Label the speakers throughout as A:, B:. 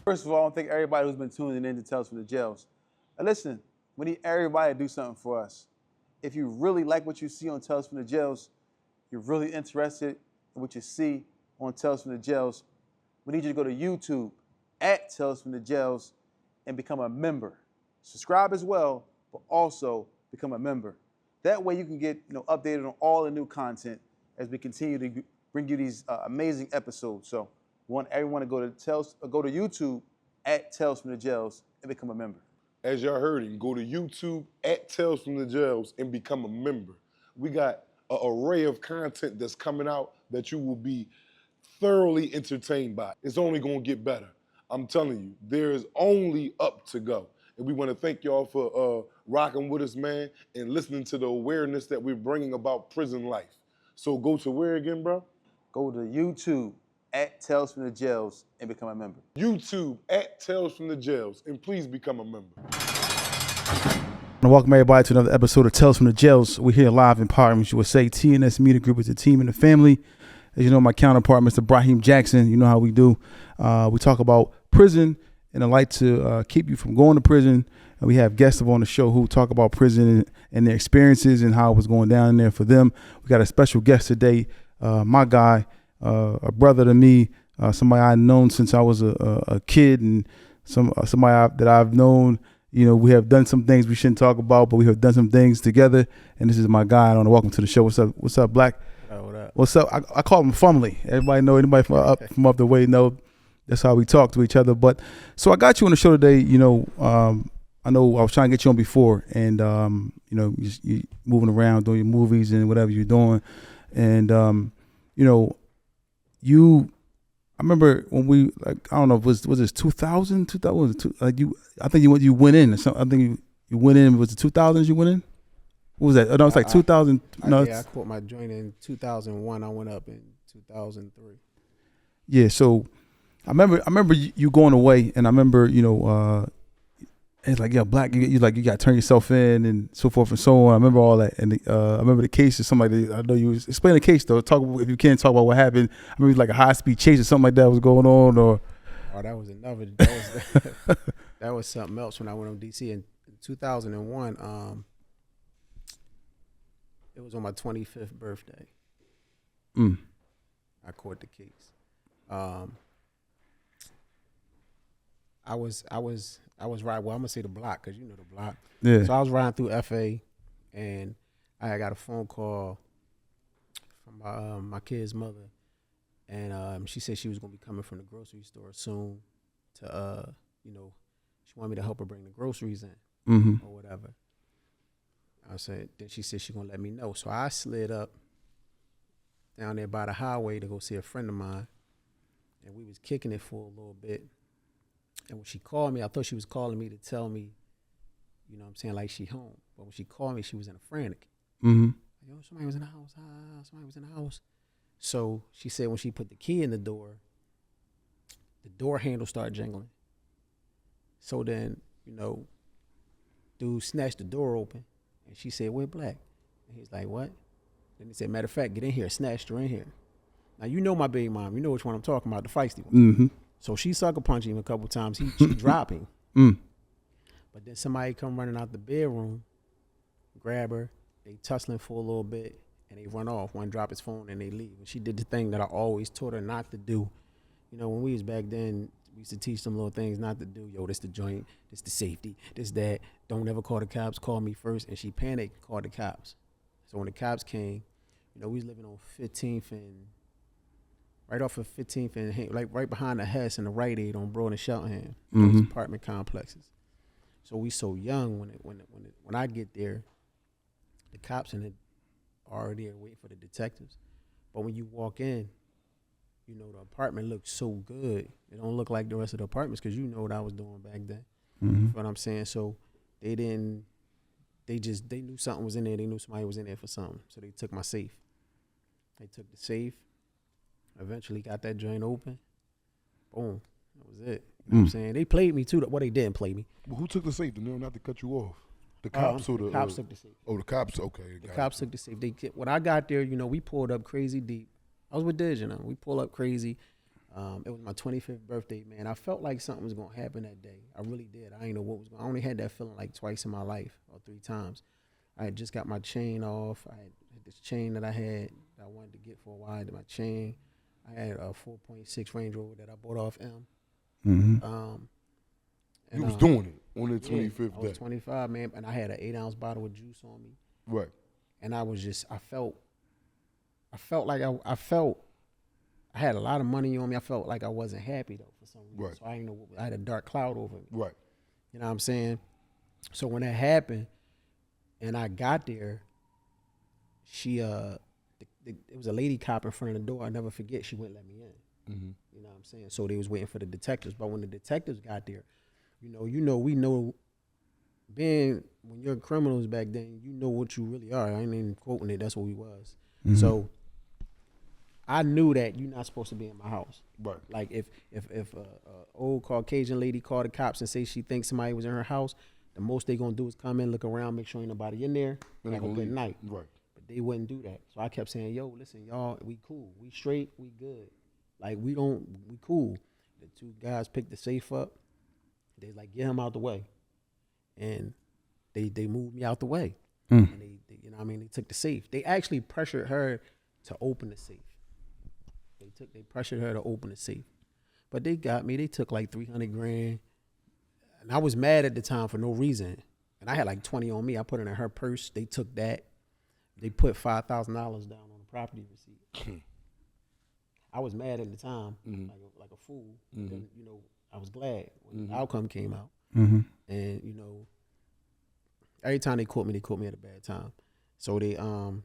A: First of all, I want to thank everybody who's been tuning in to Tales from the Jails. Now listen, we need everybody to do something for us. If you really like what you see on Tales from the Jails, you're really interested in what you see on Tales from the Jails, we need you to go to YouTube at Tales from the Jails and become a member. Subscribe as well, but also become a member. That way you can get updated on all the new content as we continue to bring you these amazing episodes. So we want everyone to go to YouTube at Tales from the Jails and become a member.
B: As y'all heard him, go to YouTube at Tales from the Jails and become a member. We got an array of content that's coming out that you will be thoroughly entertained by. It's only gonna get better. I'm telling you, there's only up to go. And we wanna thank y'all for rocking with us, man, and listening to the awareness that we're bringing about prison life. So go to where again, bro?
A: Go to YouTube at Tales from the Jails and become a member.
B: YouTube at Tales from the Jails, and please become a member.
C: I want to welcome everybody to another episode of Tales from the Jails. We're here live in Parliament USA. TNS Media Group is a team and a family. As you know, my counterpart, Mr. Brahim Jackson, you know how we do. We talk about prison and I like to keep you from going to prison. And we have guests on the show who talk about prison and their experiences and how it was going down in there for them. We got a special guest today, my guy, a brother to me, somebody I've known since I was a kid, and somebody that I've known. You know, we have done some things we shouldn't talk about, but we have done some things together. And this is my guy. I want to welcome to the show. What's up? What's up, Black?
D: What up?
C: What's up? I call him Family. Everybody know, anybody from up the way know that's how we talk to each other. But so I got you on the show today. You know, I know I was trying to get you on before, and you know, you moving around doing your movies and whatever you're doing, and you know, I remember when we, like, I don't know, was this 2000? 2000, like I think you went in or something. I think you went in. Was it 2000s you went in? What was that? Oh, no, it's like 2000. No,
D: I quit my joint in 2001. I went up in 2003.
C: Yeah, so I remember you going away, and I remember, you know, it's like, yeah, Black, you got to turn yourself in and so forth and so on. I remember all that, and I remember the case or something. I know you was explain the case though. If you can't talk about what happened. I remember like a high speed chase or something like that was going on, or
D: That was another. That was something else when I went on DC in 2001. It was on my 25th birthday. I caught the case. I was riding. Well, I'm gonna say the block because you know the block.
C: yeah.
D: So I was riding through FA, and I got a phone call from my kid's mother, and she said she was gonna be coming from the grocery store soon to you know, she wanted me to help her bring the groceries in or whatever. I said, then she said she gonna let me know. So I slid up down there by the highway to go see a friend of mine, and we was kicking it for a little bit. And when she called me, I thought she was calling me to tell me, you know what I'm saying, like she home. But when she called me, she was in a frantic. Yo, somebody was in the house. Somebody was in the house. So she said when she put the key in the door handle started jingling. So then, you know, dude snatched the door open, and she said, "We're Black." And he's like, "What?" Then he said, "Matter of fact, get in here." Snatched her in here. Now, you know my baby mom. You know which one I'm talking about, the feisty one. So she sucker punched him a couple times. She dropped him. But then somebody come running out the bedroom, grab her, they tussling for a little bit, and they run off. One drop his phone and they leave. And she did the thing that I always taught her not to do. You know, when we was back then, we used to teach them little things not to do. Yo, this the joint, this the safety, this that. Don't ever call the cops, call me first. And she panicked, called the cops. So when the cops came, you know, we was living on 15th and right off of 15th and like right behind the Hess and the Rite Aid on Broad and Sheltonham, those apartment complexes. So we so young when I get there, the cops in it already are waiting for the detectives. But when you walk in, you know, the apartment looks so good. It don't look like the rest of the apartments because you know what I was doing back then. You know what I'm saying? So they knew something was in there. They knew somebody was in there for something. So they took my safe. They took the safe. Eventually got that joint open. Boom. That was it. You know what I'm saying? They played me too. Well, they didn't play me.
B: Well, who took the safe? Not to cut you off. The cops or the
D: cops took the safe.
B: Oh, the cops. Okay.
D: The cops took the safe. When I got there, you know, we pulled up crazy deep. I was with Diz, you know. We pulled up crazy. It was my 25th birthday, man. I felt like something was gonna happen that day. I really did. I didn't know what was going. I only had that feeling like twice in my life, or 3 times. I had just got my chain off. I had this chain that I had that I wanted to get for a while. I had my chain. I had a 4.6 Range Rover that I bought off M.
C: Mm-hmm.
B: You was doing it on the 25th
D: I
B: day.
D: was 25, man, and I had an 8-ounce bottle of juice on me.
B: Right.
D: And I was just, I felt like I had a lot of money on me. I felt like I wasn't happy though for some reason.
B: Right.
D: So I didn't know. I had a dark cloud over me.
B: Right.
D: You know what I'm saying? So when that happened, and I got there, she it was a lady cop in front of the door. I never forget. She wouldn't let me in.
B: Mm-hmm.
D: You know what I'm saying? So they was waiting for the detectives. But when the detectives got there, we know. Being when you're criminals back then, you know what you really are. I ain't even quoting it. That's what we was.
C: Mm-hmm.
D: So I knew that you're not supposed to be in my house.
B: Right.
D: Like if a old Caucasian lady called the cops and say she thinks somebody was in her house, the most they gonna do is come in, look around, make sure ain't nobody in there,
B: And they
D: have a
B: gonna
D: good
B: leave.
D: night.
B: Right.
D: But they wouldn't do that. So I kept saying, yo, listen, y'all, we cool, we straight, we good. Like we cool. The 2 guys picked the safe up. They like, get him out the way. And they moved me out the way. And they you know what I mean, they took the safe. They actually pressured her to open the safe. They pressured her to open the safe. But they got me. They took like 300 grand. And I was mad at the time for no reason. And I had like 20 on me. I put it in her purse. They took that. They put $5,000 down on the property receipt. I was mad at the time, like a fool. But then, I was glad when the outcome came out.
C: Mm-hmm.
D: And, every time they caught me at a bad time. So they when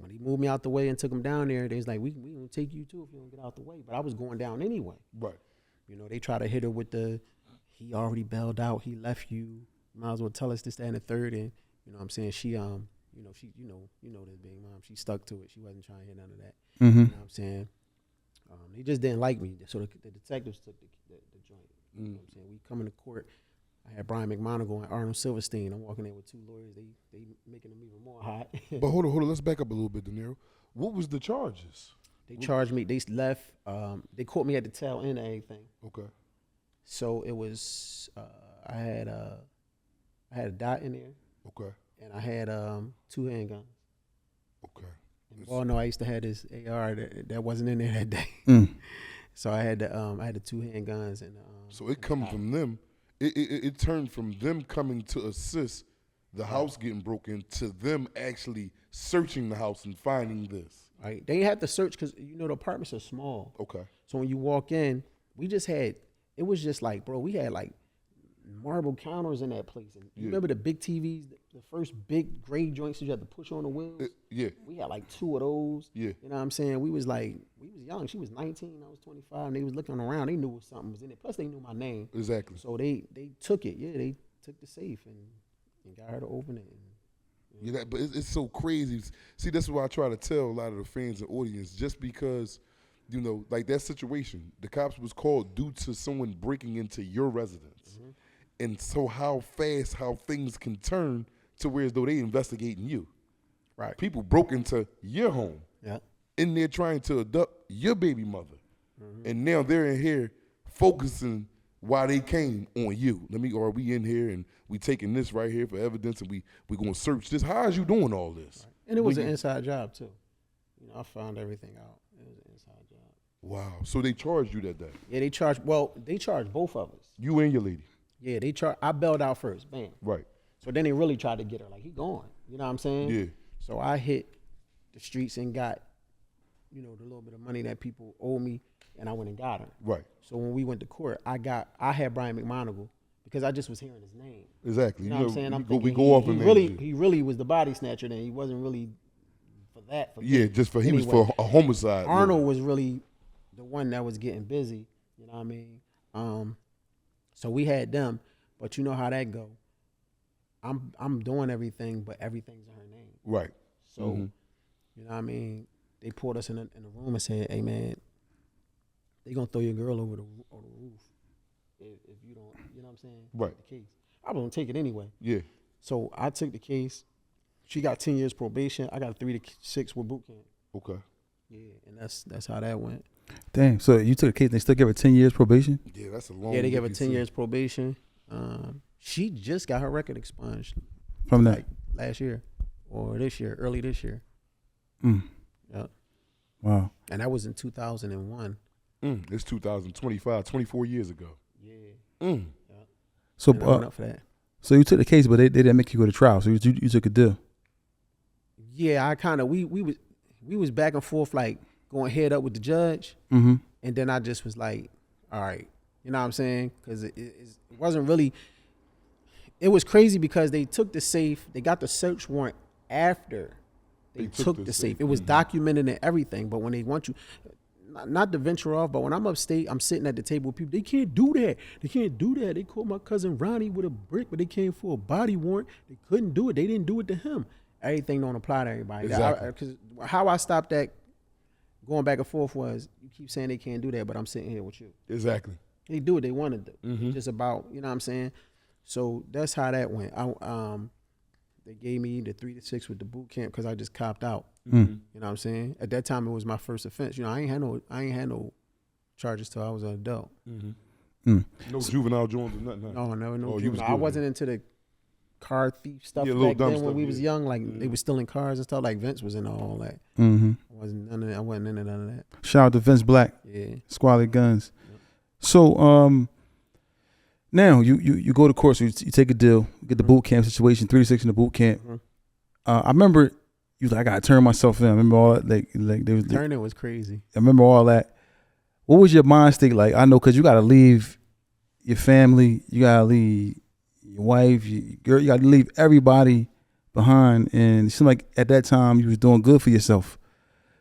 D: they moved me out the way and took him down there, they was like, we gonna take you too if you don't get out the way. But I was going down anyway.
B: Right.
D: They try to hit her with he already bailed out, he left you. Might as well tell us this, that, and the third. And you know what I'm saying? She she this big mom, she stuck to it. She wasn't trying to hear none of that.
C: Mm-hmm.
D: You know what I'm saying? They just didn't like me. So the detectives took the joint. You know what I'm saying? We come into court. I had Brian McMonagle and Arnold Silverstein. I'm walking there with 2 lawyers. They making them even more hot.
B: But hold on. Let's back up a little bit, Deniro. What was the charges?
D: They charged me. They left. They caught me at the tail end of everything.
B: Okay.
D: So it was. I had a dot in there.
B: Okay.
D: And I had 2 handguns.
B: Okay.
D: And well, no, I used to have this AR that wasn't in there that day. So I had the 2 handguns and.
B: So it come from them. It turned from them coming to assist the house getting broken to them actually searching the house and finding this.
D: Right. They had to search because the apartments are small.
B: Okay.
D: So when you walk in, it was just like, bro, we had like marble counters in that place. And you remember the big TVs, the first big gray joints that you had to push on the wheels?
B: Yeah.
D: We had like 2 of those.
B: Yeah.
D: You know what I'm saying? We was young. She was 19, I was 25, and they was looking around. They knew something was in it. Plus they knew my name.
B: Exactly.
D: So they took it. Yeah, they took the safe and got her to open it.
B: Yeah, but it's so crazy. See, that's what I try to tell a lot of the fans and audience. Just because, like that situation, the cops was called due to someone breaking into your residence. Mm-hmm. And so how things can turn to where as though they investigating you.
D: Right.
B: People broke into your home.
D: Yeah.
B: In there trying to abduct your baby mother. Mm-hmm. And now they're in here focusing why they came on you. Are we in here and we taking this right here for evidence and we going to search this? How is you doing all this?
D: Right. And it was an inside job too. I found everything out. It was an inside job.
B: Wow. So they charged you that day?
D: Yeah, they charged both of us.
B: You and your lady?
D: Yeah, I bailed out first, bam.
B: Right.
D: So then they really tried to get her, like, he gone. You know what I'm saying?
B: Yeah.
D: So I hit the streets and got, the little bit of money that people owe me, and I went and got her.
B: Right.
D: So when we went to court, I had Brian McMonagle because I just was hearing his name.
B: Exactly.
D: You know what I'm saying? I'm thinking
B: we go off and
D: he really was the body snatcher then. He wasn't really for that.
B: He was for a homicide.
D: Arnold was really the one that was getting busy. You know what I mean? So we had them, but you know how that go. I'm doing everything, but everything's in her name.
B: Right.
D: So, you know what I mean? They pulled us in a room and said, hey, man, they going to throw your girl over the roof if you don't, you know what I'm saying?
B: Right.
D: The case. I was going to take it anyway.
B: Yeah.
D: So I took the case. She got 10 years probation. I got 3 to 6 with boot camp.
B: Okay.
D: Yeah, and that's how that went.
C: Damn. So you took a case, they still give her 10 years probation?
B: Yeah, that's a long.
D: Yeah, they gave her
B: wicked
D: 10
B: thing.
D: years probation. She just got her record expunged
C: From that?
D: like last year or this year, early this year.
C: Mm.
D: Yep.
C: Wow.
D: And that was in 2001.
B: It's 2025, 24 years ago.
D: Yeah.
C: So,
D: And I went up for that.
C: so you took the case, but they didn't make you go to trial. So you took a deal.
D: Yeah, I kind of we was back and forth like going head up with the judge,
C: Mm-hmm.
D: and then I just was like, all right, you know what I'm saying? Because it wasn't really. It was crazy because they took the safe, they got the search warrant after they took the safe. It was documented and everything, but when they want you, not to venture off, but when I'm upstate, I'm sitting at the table with people. They can't do that. They can't do that. They called my cousin Ronnie with a brick, but they came for a body warrant. They couldn't do it. They didn't do it to him. Everything don't apply to everybody.
B: Exactly.
D: Because how I stopped that going back and forth was, you keep saying they can't do that, but I'm sitting here with you.
B: Exactly.
D: They do what they want to do. It's just about, you know what I'm saying? So that's how that went. They gave me the 3 to 6 with the boot camp because I just copped out. You know what I'm saying? At that time, it was my first offense. You know, I ain't had no charges till I was an adult.
B: No juvenile joints or nothing. Huh?
D: No, no.
B: Oh, you was
D: I
B: good,
D: wasn't into the car thief stuff
B: Yeah, little
D: back
B: dumb
D: then when
B: stuff,
D: we was
B: yeah.
D: young. Like they was stealing cars and stuff. Like Vince was into all that.
C: Mm-hmm.
D: I wasn't into none of that.
C: Shout out to Vince Black,
D: Yeah.
C: Squally Guns. So now you go to court, so you take a deal, get the boot camp situation, 3 to 6 in the boot camp. I remember you was like, I gotta turn myself in. I remember all that, like there was.
D: Turning was crazy.
C: I remember all that. What was your mind state like? I know because you gotta leave your family, you gotta leave your wife, your girl, you gotta leave everybody behind. And it seemed like at that time you was doing good for yourself.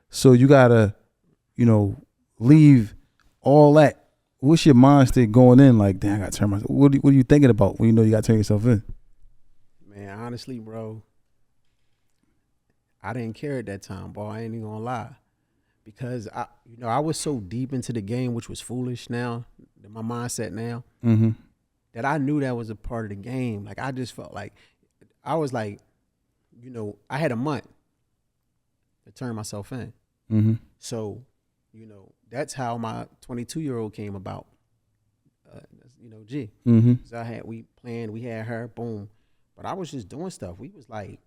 C: So you gotta, leave all that. What's your mind state going in? Like, damn, I gotta turn myself. What are you thinking about when you know you gotta turn yourself in?
D: Man, honestly, bro, I didn't care at that time, bro. I ain't even gonna lie. Because I was so deep into the game, which was foolish now, my mindset now, that I knew that was a part of the game. Like I just felt like I was like, I had a month to turn myself in. So, that's how my 22-year-old came about. G. So we had her, boom. But I was just doing stuff. We was like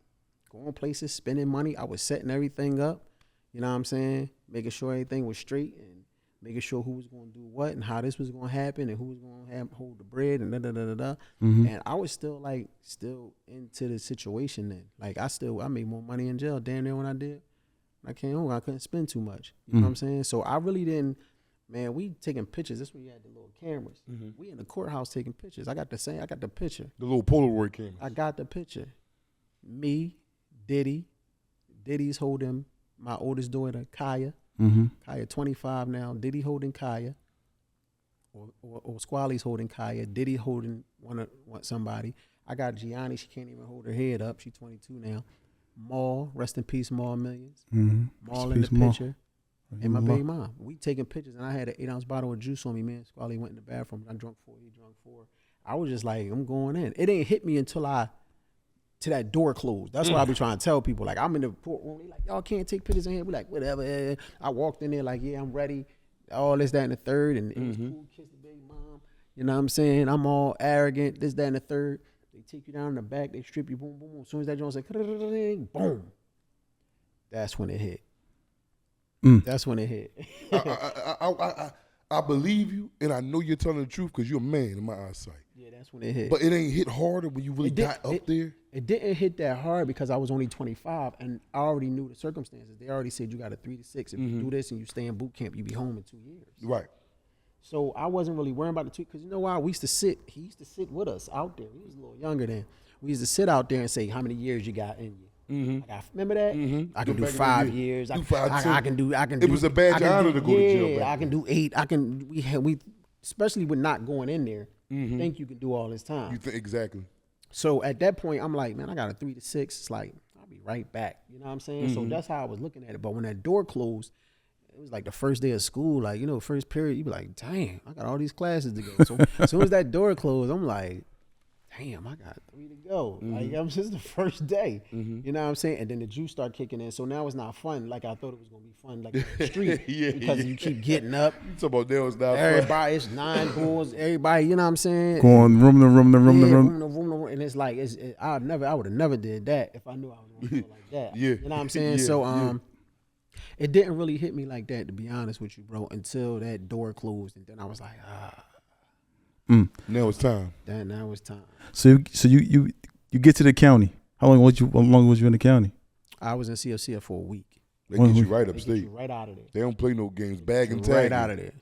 D: going places, spending money. I was setting everything up. You know what I'm saying? Making sure everything was straight and making sure who was going to do what and how this was going to happen and who was going to hold the bread and da-da-da-da-da. And I was still into the situation then. Like I made more money in jail damn near when I did. When I came home, I couldn't spend too much. You know what I'm saying? So I really didn't, man, we taking pictures. This when you had the little cameras. We in the courthouse taking pictures. I got the picture.
B: The little Polaroid camera.
D: I got the picture. Me, Diddy's holding my oldest daughter, Kaya. Kaya 25 now. Diddy holding Kaya. Or Squally's holding Kaya. Diddy holding somebody. I got Gianni. She can't even hold her head up. She's 22 now. Maul, rest in peace, Maul Millions. Maul in the picture. And my baby mom. We taking pictures, and I had an 8-ounce bottle of juice on me, man. Squally went in the bathroom. I drunk 4, he drunk 4. I was just like, I'm going in. It ain't hit me until to that door closed. That's what I be trying to tell people. Like, I'm in the courtroom. They like, y'all can't take pictures in here. We like, whatever. I walked in there like, yeah, I'm ready. All this, that, and the third. And it was cool. Kiss the baby mom. You know what I'm saying? I'm all arrogant. This, that, and the third. They take you down in the back. They strip you. Boom, boom, boom. As soon as that joint say, boom. That's when it hit. That's when it hit.
B: I believe you, and I know you're telling the truth because you're a man in my eyesight.
D: Yeah, that's when it hit.
B: But it ain't hit harder when you really got up there?
D: It didn't hit that hard because I was only 25, and I already knew the circumstances. They already said you got a 3 to 6. If you do this and you stay in boot camp, you be home in 2 years.
B: Right.
D: So I wasn't really worrying about the 2, because you know why? He used to sit with us out there. He was a little younger then. We used to sit out there and say, how many years you got in you? Remember that? I can do 5 years. I can do.
B: It was a badge of honor to go to jail.
D: Yeah, I can do 8. We especially with not going in there. Think you can do all this time.
B: Exactly.
D: So at that point, I'm like, man, I got a 3 to 6. It's like, I'll be right back. You know what I'm saying? So that's how I was looking at it. But when that door closed, it was like the first day of school. Like, first period, you be like, dang, I got all these classes to go. So as soon as that door closed, I'm like, damn, I got 3 to go. Like, this is the first day. You know what I'm saying? And then the juice start kicking in. So now it's not fun like I thought it was going to be fun, like on the street. Because you keep getting up.
B: You talking about nails now?
D: Everybody, it's 9 bulls. Everybody, you know what I'm saying?
C: Going room to room to room to
D: Yeah,
C: room.
D: room to room. And it's like, I would have never did that if I knew I was going to feel like that. You know what I'm saying? So, it didn't really hit me like that, to be honest with you, bro, until that door closed. And then I was like,
B: Now it's time.
D: now it's time.
C: So you get to the county. How long was you in the county?
D: I was in CFC for a week.
B: They get you right
D: They get
B: upstate.
D: you right out of there.
B: They don't play no games. Bag and tag.
D: Right out of there.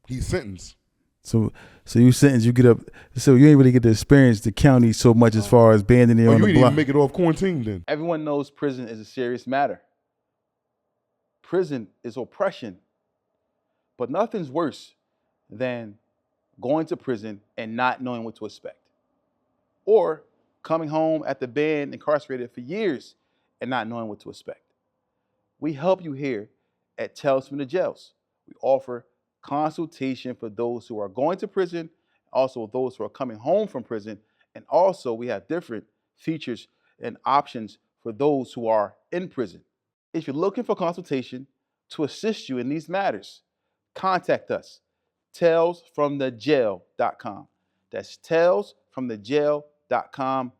B: He's sentenced.
C: So you sentenced, you get up. So you ain't really get to experience the county so much as far as banding there
B: Oh,
C: on
B: you
C: the
B: didn't
C: block.
B: even make it off quarantine then.
A: Everyone knows prison is a serious matter. Prison is oppression. But nothing's worse than going to prison and not knowing what to expect. Or coming home after being incarcerated for years and not knowing what to expect. We help you here at Tales from the Jails. We offer consultation for those who are going to prison, also those who are coming home from prison, and also we have different features and options for those who are in prison. If you're looking for consultation to assist you in these matters, contact us, talesfromthejail.com. That's talesfromthejail.com.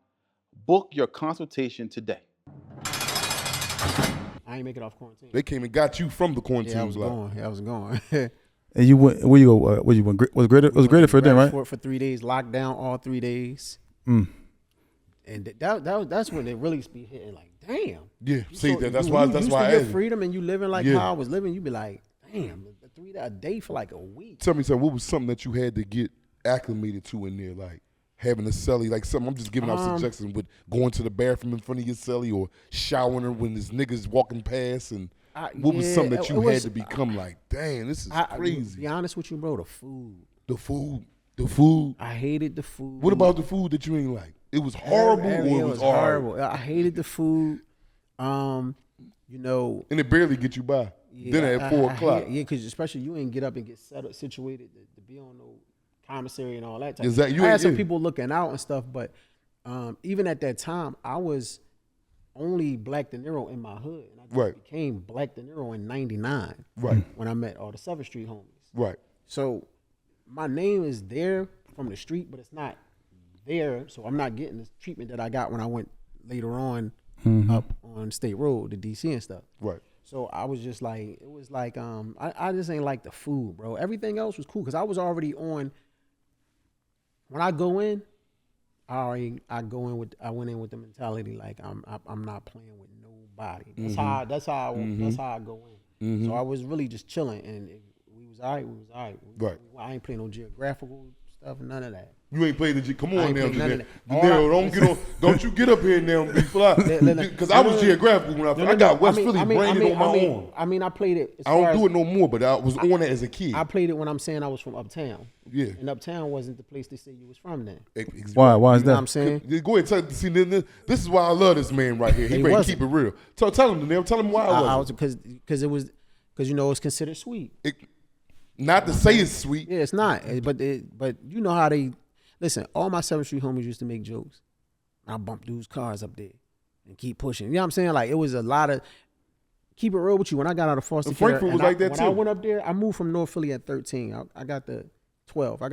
A: Book your consultation today.
D: I ain't make it off quarantine.
B: They came and got you from the quarantine.
D: I was going.
C: And you went, where you go? Where you went? Was greater for them, right?
D: For 3 days, locked down all 3 days. And that's when it really be hitting like, damn.
B: Yeah, see, that's
D: when
B: why
D: you used to
B: I
D: your
B: asked.
D: freedom and you living like how I was living, you be like, damn, a day for like a week.
B: Tell me something. What was something that you had to get acclimated to in there, like having a celly, like something? I'm just giving out suggestions with going to the bathroom in front of your celly or showering when there's niggas walking past. And what was something that you had to become like, damn, this is crazy?
D: To be honest with you, bro, the food.
B: The food.
D: I hated the food.
B: What about the food that you ain't like? It was horrible or it was horrible?
D: I hated the food. And
B: it barely get you by. Dinner at 4 o'clock.
D: Because especially you ain't get up and get situated to be on no commissary and all that type.
B: Exactly.
D: I had some people looking out and stuff, but even at that time, I was only Black Deniro in my hood. And I just became Black Deniro in 99.
B: Right.
D: When I met all the 7th Street homies.
B: Right.
D: So my name is there from the street, but it's not there. So I'm not getting the treatment that I got when I went later on up on State Road to DC and stuff.
B: Right.
D: So I was just like, it was like, I just ain't like the food, bro. Everything else was cool because I was already on. When I go in, I went in with the mentality like I'm not playing with nobody. That's how I go in. So I was really just chilling, and we was all right.
B: Right.
D: I ain't playing no geographical stuff, none of that.
B: You ain't played the come
D: I
B: on
D: ain't
B: now,
D: played none of
B: Janelle.
D: that.
B: Don't you get up here now and be fly. Because I was geographical when I got West Philly branded on my own.
D: I mean, I played it.
B: I don't do it no more, but I was on it as a kid.
D: I played it when I'm saying I was from Uptown.
B: Yeah.
D: And Uptown wasn't the place they say you was from then.
C: Why is
D: You know what
C: that?
D: I'm saying?
B: Go ahead. See, this is why I love this man right here. He ready to keep it real. Tell him, Janelle. Tell him why I was.
D: Because it's considered sweet.
B: Not to say it's sweet.
D: Yeah, it's not. But you know how they listen. All my 7th Street homies used to make jokes. I bump dudes' cars up there and keep pushing. You know what I'm saying? Like it was a lot of. Keep it real with you. When I got out of foster care,
B: Frankfurt was like that too.
D: When I went up there, I moved from North Philly at 13. I got the 12. When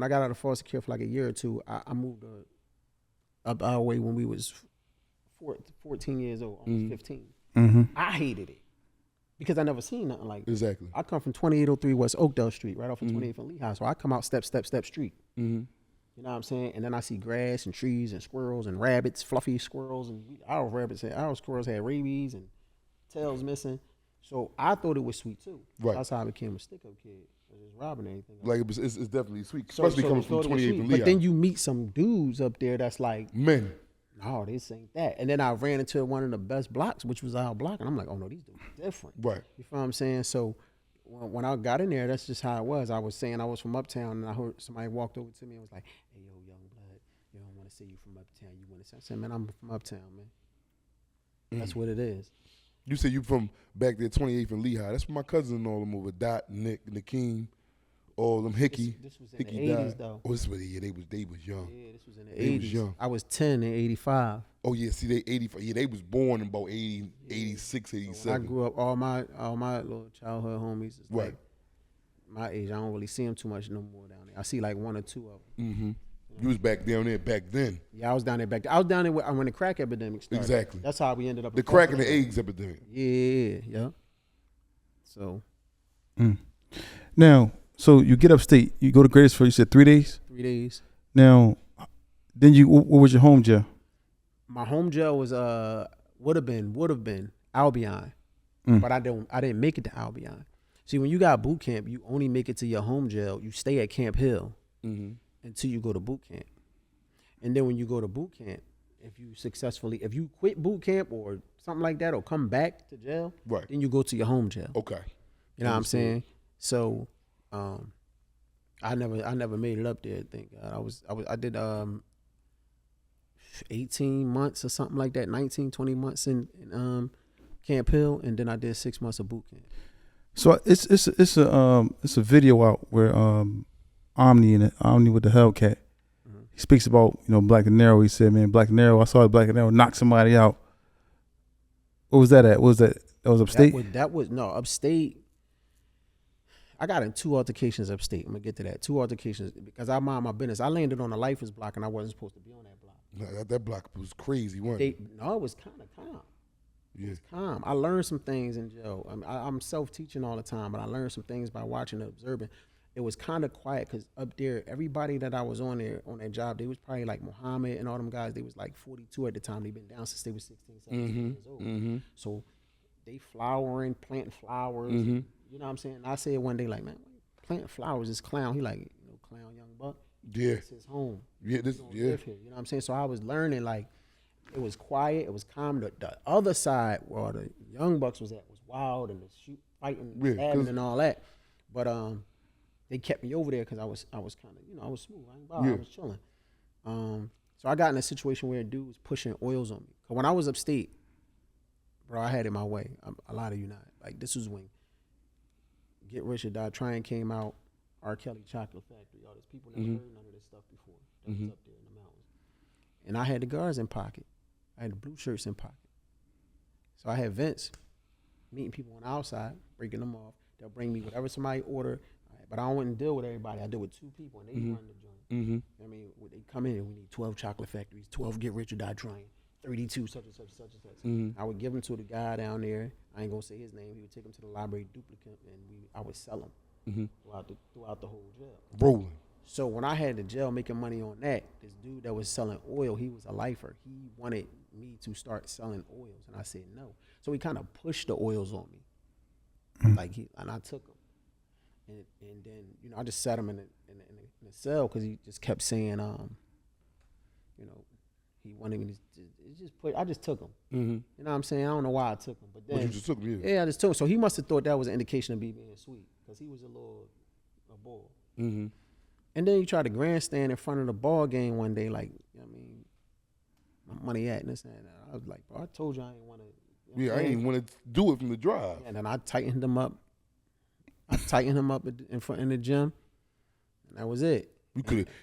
D: I got out of foster care for like a year or two, I moved up our way when we was 14 years old, almost 15. I hated it. Because I never seen nothing like that.
B: Exactly.
D: I come from 2803 West Oakdale Street, right off of 28th and Lehigh. So I come out step street. You know what I'm saying? And then I see grass and trees and squirrels and rabbits, fluffy squirrels. And our squirrels had rabies and tails missing. So I thought it was sweet too.
B: Right.
D: That's how I became a stick-up kid. Just robbing anything.
B: Like it's definitely sweet, especially coming from 28th and Lehigh.
D: But then you meet some dudes up there that's like,
B: men.
D: No, this ain't that. And then I ran into one of the best blocks, which was our block. And I'm like, oh, no, these dudes are different.
B: Right.
D: You feel what I'm saying? So when I got in there, that's just how it was. I was saying I was from Uptown, and I heard somebody walked over to me and was like, hey, yo, young blood, you don't want to say you from Uptown. You want to say, I said, man, I'm from Uptown, man. That's what it is.
B: You said you from back there, 28th and Lehigh. That's where my cousins and all them over. Dot, Nick, Nakeem, Oh, them Hickey.
D: This was in
B: Hickey
D: the 80s
B: died.
D: though.
B: Oh, this was they was young.
D: Yeah, this was in the
B: They
D: 80s.
B: was young.
D: I was 10 in 85.
B: Oh yeah, see they 85. Yeah, they was born in about 80, 86,
D: So
B: 87.
D: when I grew up, all my little childhood homies is
B: Right.
D: like my age. I don't really see them too much no more down there. I see like one or two of them.
B: Mm-hmm. You was back down there back then.
D: Yeah, I was down there back. I was down there when the crack epidemic started.
B: Exactly.
D: That's how we ended up.
B: The
D: in
B: crack and
D: Florida.
B: the eggs epidemic.
D: Yeah. So
C: Now, so you get upstate. You go to Greatest for, you said 3 days?
D: 3 days.
C: Now, then what was your home jail?
D: My home jail was would have been Albion, but I didn't make it to Albion. See, when you got boot camp, you only make it to your home jail. You stay at Camp Hill until you go to boot camp, and then when you go to boot camp, if you quit boot camp or something like that, or come back to jail,
B: Right.
D: then you go to your home jail.
B: Okay.
D: You know what I'm saying? So, I never made it up there. Thank God. I did 18 months or something like that, 19, 20 months in Camp Hill, and then I did 6 months of boot camp.
C: So it's a video out where Omni with the Hellcat. He speaks about, Black Deniro. He said, man, Black Deniro, I saw Black Deniro knock somebody out. What was that at? What was that? That was upstate?
D: That was upstate. I got in 2 altercations upstate. I'm gonna get to that. 2 altercations because I mind my business. I landed on a lifers block and I wasn't supposed to be on that block.
B: That block was crazy, wasn't it?
D: It was kind of calm.
B: Yeah.
D: It was calm. I learned some things in jail. I'm self-teaching all the time, but I learned some things by watching and observing. It was kind of quiet because up there, everybody that I was on that job, they was probably like Muhammad and all them guys. They was like 42 at the time. They've been down since they was 16, 17 years old. So they flowering, planting flowers. You know what I'm saying? And I said one day, like, man, planting flowers, this clown. He like, clown young buck.
B: Yeah.
D: It's his home.
B: Yeah,
D: Live here, you know what I'm saying? So I was learning, like, it was quiet, it was calm. The other side where the young bucks was at was wild and the fighting, stabbing and all that. But they kept me over there because I was kind of, I was smooth. I ain't bothered. I was chilling. So I got in a situation where a dude was pushing oils on me. Cause when I was upstate, bro, I had it my way. A lot of you not. Like, this was when Get Rich or Die Trying came out, R. Kelly, Chocolate Factory, all this. People never heard none of this stuff before. That was up there in the mountains. And I had the guards in pocket. I had the blue shirts in pocket. So I had Vince meeting people on the outside, breaking them off. They'll bring me whatever somebody order. But I wouldn't deal with everybody. I deal with 2 people, and they run the joint. I mean, when they come in, we need 12 chocolate factories, 12 Get Rich or Die Trying, 32 such and such and such and such. I would give them to the guy down there. I ain't gonna say his name. He would take them to the library duplicate, and I would sell them throughout the whole jail.
B: Rolling.
D: So when I had the jail making money on that, this dude that was selling oil, he was a lifer. He wanted me to start selling oils, and I said no. So he kind of pushed the oils on me, and I took them. And then I just sat him in a cell because he just kept saying he wanted me to I just took him. You know what I'm saying? I don't know why I took him, but then
B: But you just took him,
D: I just took him. So he must have thought that was an indication of me being sweet because he was a bull. And then he tried to grandstand in front of the ball game one day, like, my money at and this and that. I was like, bro, I told you I didn't want to.
B: I didn't want to do it from the drive.
D: And then I tightened him up. In the gym, and that was it.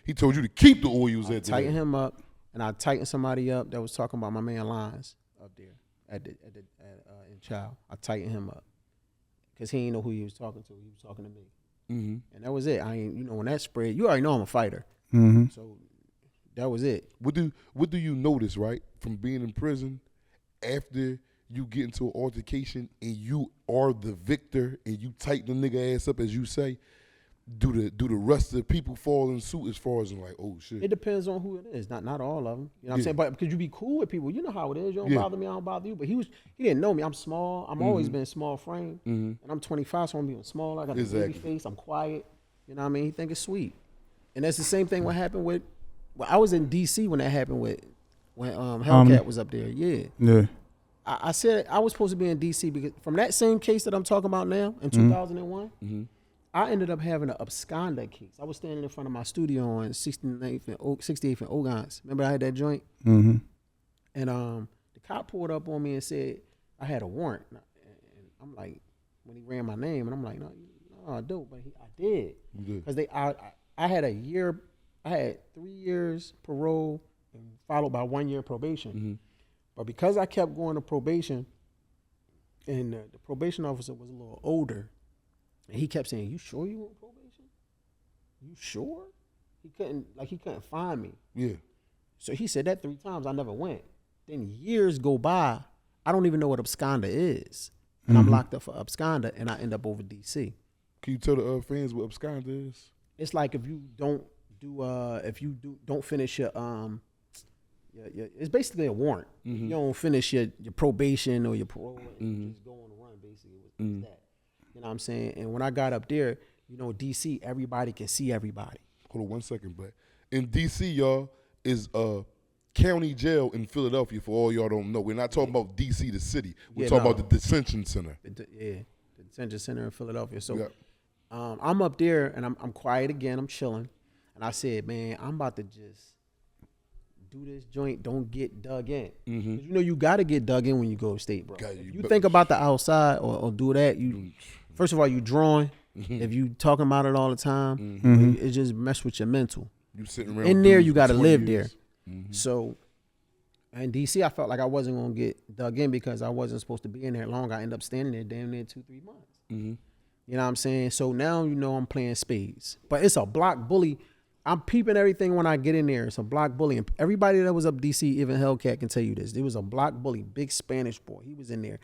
B: He told you to keep the oils at
D: tighten him up, and I tightened somebody up that was talking about my man Lines up there in Child. I tightened him up because he didn't know who he was talking to. He was talking to me, and that was it. I ain't, when that spread, you already know I'm a fighter, so that was it.
B: What do you notice, right, from being in prison after you get into an altercation and you are the victor and you tighten the nigga ass up, as you say? Do the rest of the people fall in suit as far as like, oh shit?
D: It depends on who it is. Not all of them. You know what I'm saying? But because you be cool with people, you know how it is. You don't bother me, I don't bother you. But he didn't know me. I'm small. I'm always been small frame, and I'm 25, so I'm being small. I got a baby face. I'm quiet. You know what I mean? He think it's sweet, and that's the same thing. What happened with? Well, I was in D.C. when that happened when Hellcat was up there. Yeah. I said I was supposed to be in D.C. because from that same case that I'm talking about now in 2001. I ended up having an absconder case. I was standing in front of my studio on 68th and Ogons. Remember I had that joint? And the cop pulled up on me and said I had a warrant. And I'm like, when he ran my name, and I'm like, no, oh, dope, but I did.
B: You did.
D: Because I had 3 years parole and followed by 1 year probation.
B: Mm-hmm.
D: But because I kept going to probation, and the probation officer was a little older, and he kept saying, "You sure you on probation? You sure?" He couldn't find me.
B: Yeah.
D: So he said that 3 times. I never went. Then years go by. I don't even know what absconder is, and I'm locked up for absconder, and I end up over DC.
B: Can you tell the fans what absconder is?
D: It's like if you don't finish your it's basically a warrant.
B: Mm-hmm.
D: You don't finish your probation or your parole, and you just go on the run. Basically, it was that. You know what I'm saying? And when I got up there, DC, everybody can see everybody.
B: Hold on 1 second, but in DC, y'all, is a county jail in Philadelphia. For all y'all don't know, we're not talking about DC, the city. We're talking about the detention center.
D: The detention center in Philadelphia. So,
B: Yeah.
D: I'm up there and I'm quiet again. I'm chilling, and I said, man, I'm about to just do this joint. Don't get dug in. 'Cause you got to get dug in when you go to state, bro. If you think about the outside or do that, you first of all you drawing. If you talking about it all the time, it just mess with your mental.
B: You sitting around
D: In there,
B: dudes
D: you
B: for
D: got to
B: 20
D: live
B: years.
D: there. So, in DC, I felt like I wasn't gonna get dug in because I wasn't supposed to be in there long. I ended up standing there damn near 2-3 months. You know what I'm saying? So now I'm playing spades, but it's a block bully. I'm peeping everything when I get in there. It's a block bully, and everybody that was up DC, even Hellcat, can tell you this. There was a block bully, big Spanish boy. He was in there.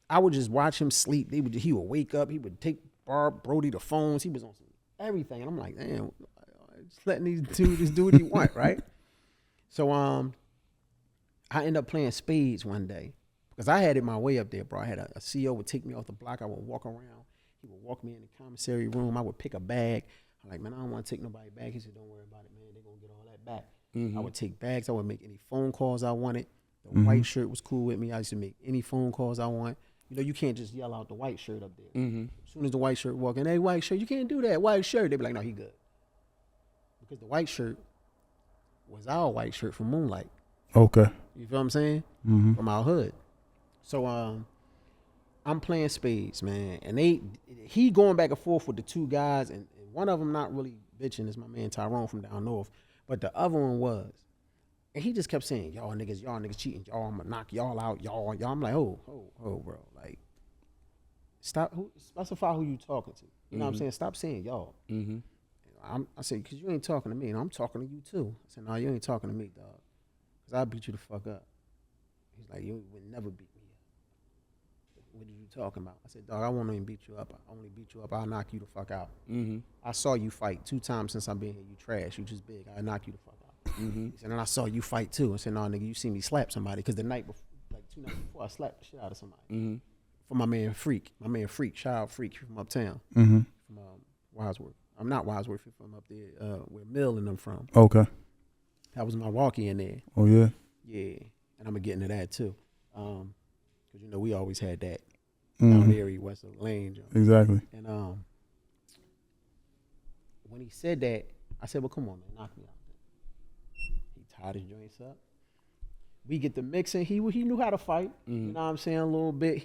D: I would just watch him sleep. He would wake up. He would take Brody the phones. He was on everything, and I'm like, damn, just letting these dudes do what he want, right? So I ended up playing spades one day because I had it my way up there, bro. I had a CO would take me off the block. I would walk around. He would walk me in the commissary room. I would pick a bag. I'm like, man, I don't want to take nobody back. He said, don't worry about it, man. They're going to get all that back. I would take bags. I would make any phone calls I wanted. The white shirt was cool with me. I used to make any phone calls I want. You can't just yell out the white shirt up there. As soon as the white shirt walk in, hey, white shirt, you can't do that. White shirt. They be like, no, he good. Because the white shirt was our white shirt from Moonlight.
C: Okay.
D: You feel what I'm saying? From our hood. So I'm playing spades, man. And he going back and forth with the 2 guys, and one of them not really bitching is my man Tyrone from down north, but the other one was. And he just kept saying, y'all niggas cheating, y'all, I'm gonna knock y'all out, y'all. I'm like, oh, bro. Like, specify who you talking to. You know what I'm saying? Stop saying y'all. I said, because you ain't talking to me, and I'm talking to you too. I said, no, you ain't talking to me, dog. Because I'll beat you the fuck up. He's like, you would never beat me up. What are you talking about? I said, dog, I won't even beat you up. I only beat you up. I'll knock you the fuck out. I saw you fight 2 times since I've been here. You trash. You just big. I'll knock you the fuck out. He said, and I saw you fight too. I said, no, nigga, you see me slap somebody. Because the night before, like 2 nights before, I slapped the shit out of somebody. For my man Freak. My man Freak, shout out Freak from uptown. From Wadsworth. I'm not Wadsworth, from up there where Mill and them from.
C: Okay.
D: That was Milwaukee in there.
C: Oh, yeah?
D: Yeah. And I'm going to get into that too. Because, we always had that down area west of Lane.
C: Exactly.
D: And when he said that, I said, well, come on, man, knock me out. He tied his joints up. We get the mixing. He knew how to fight. You know what I'm saying? A little bit.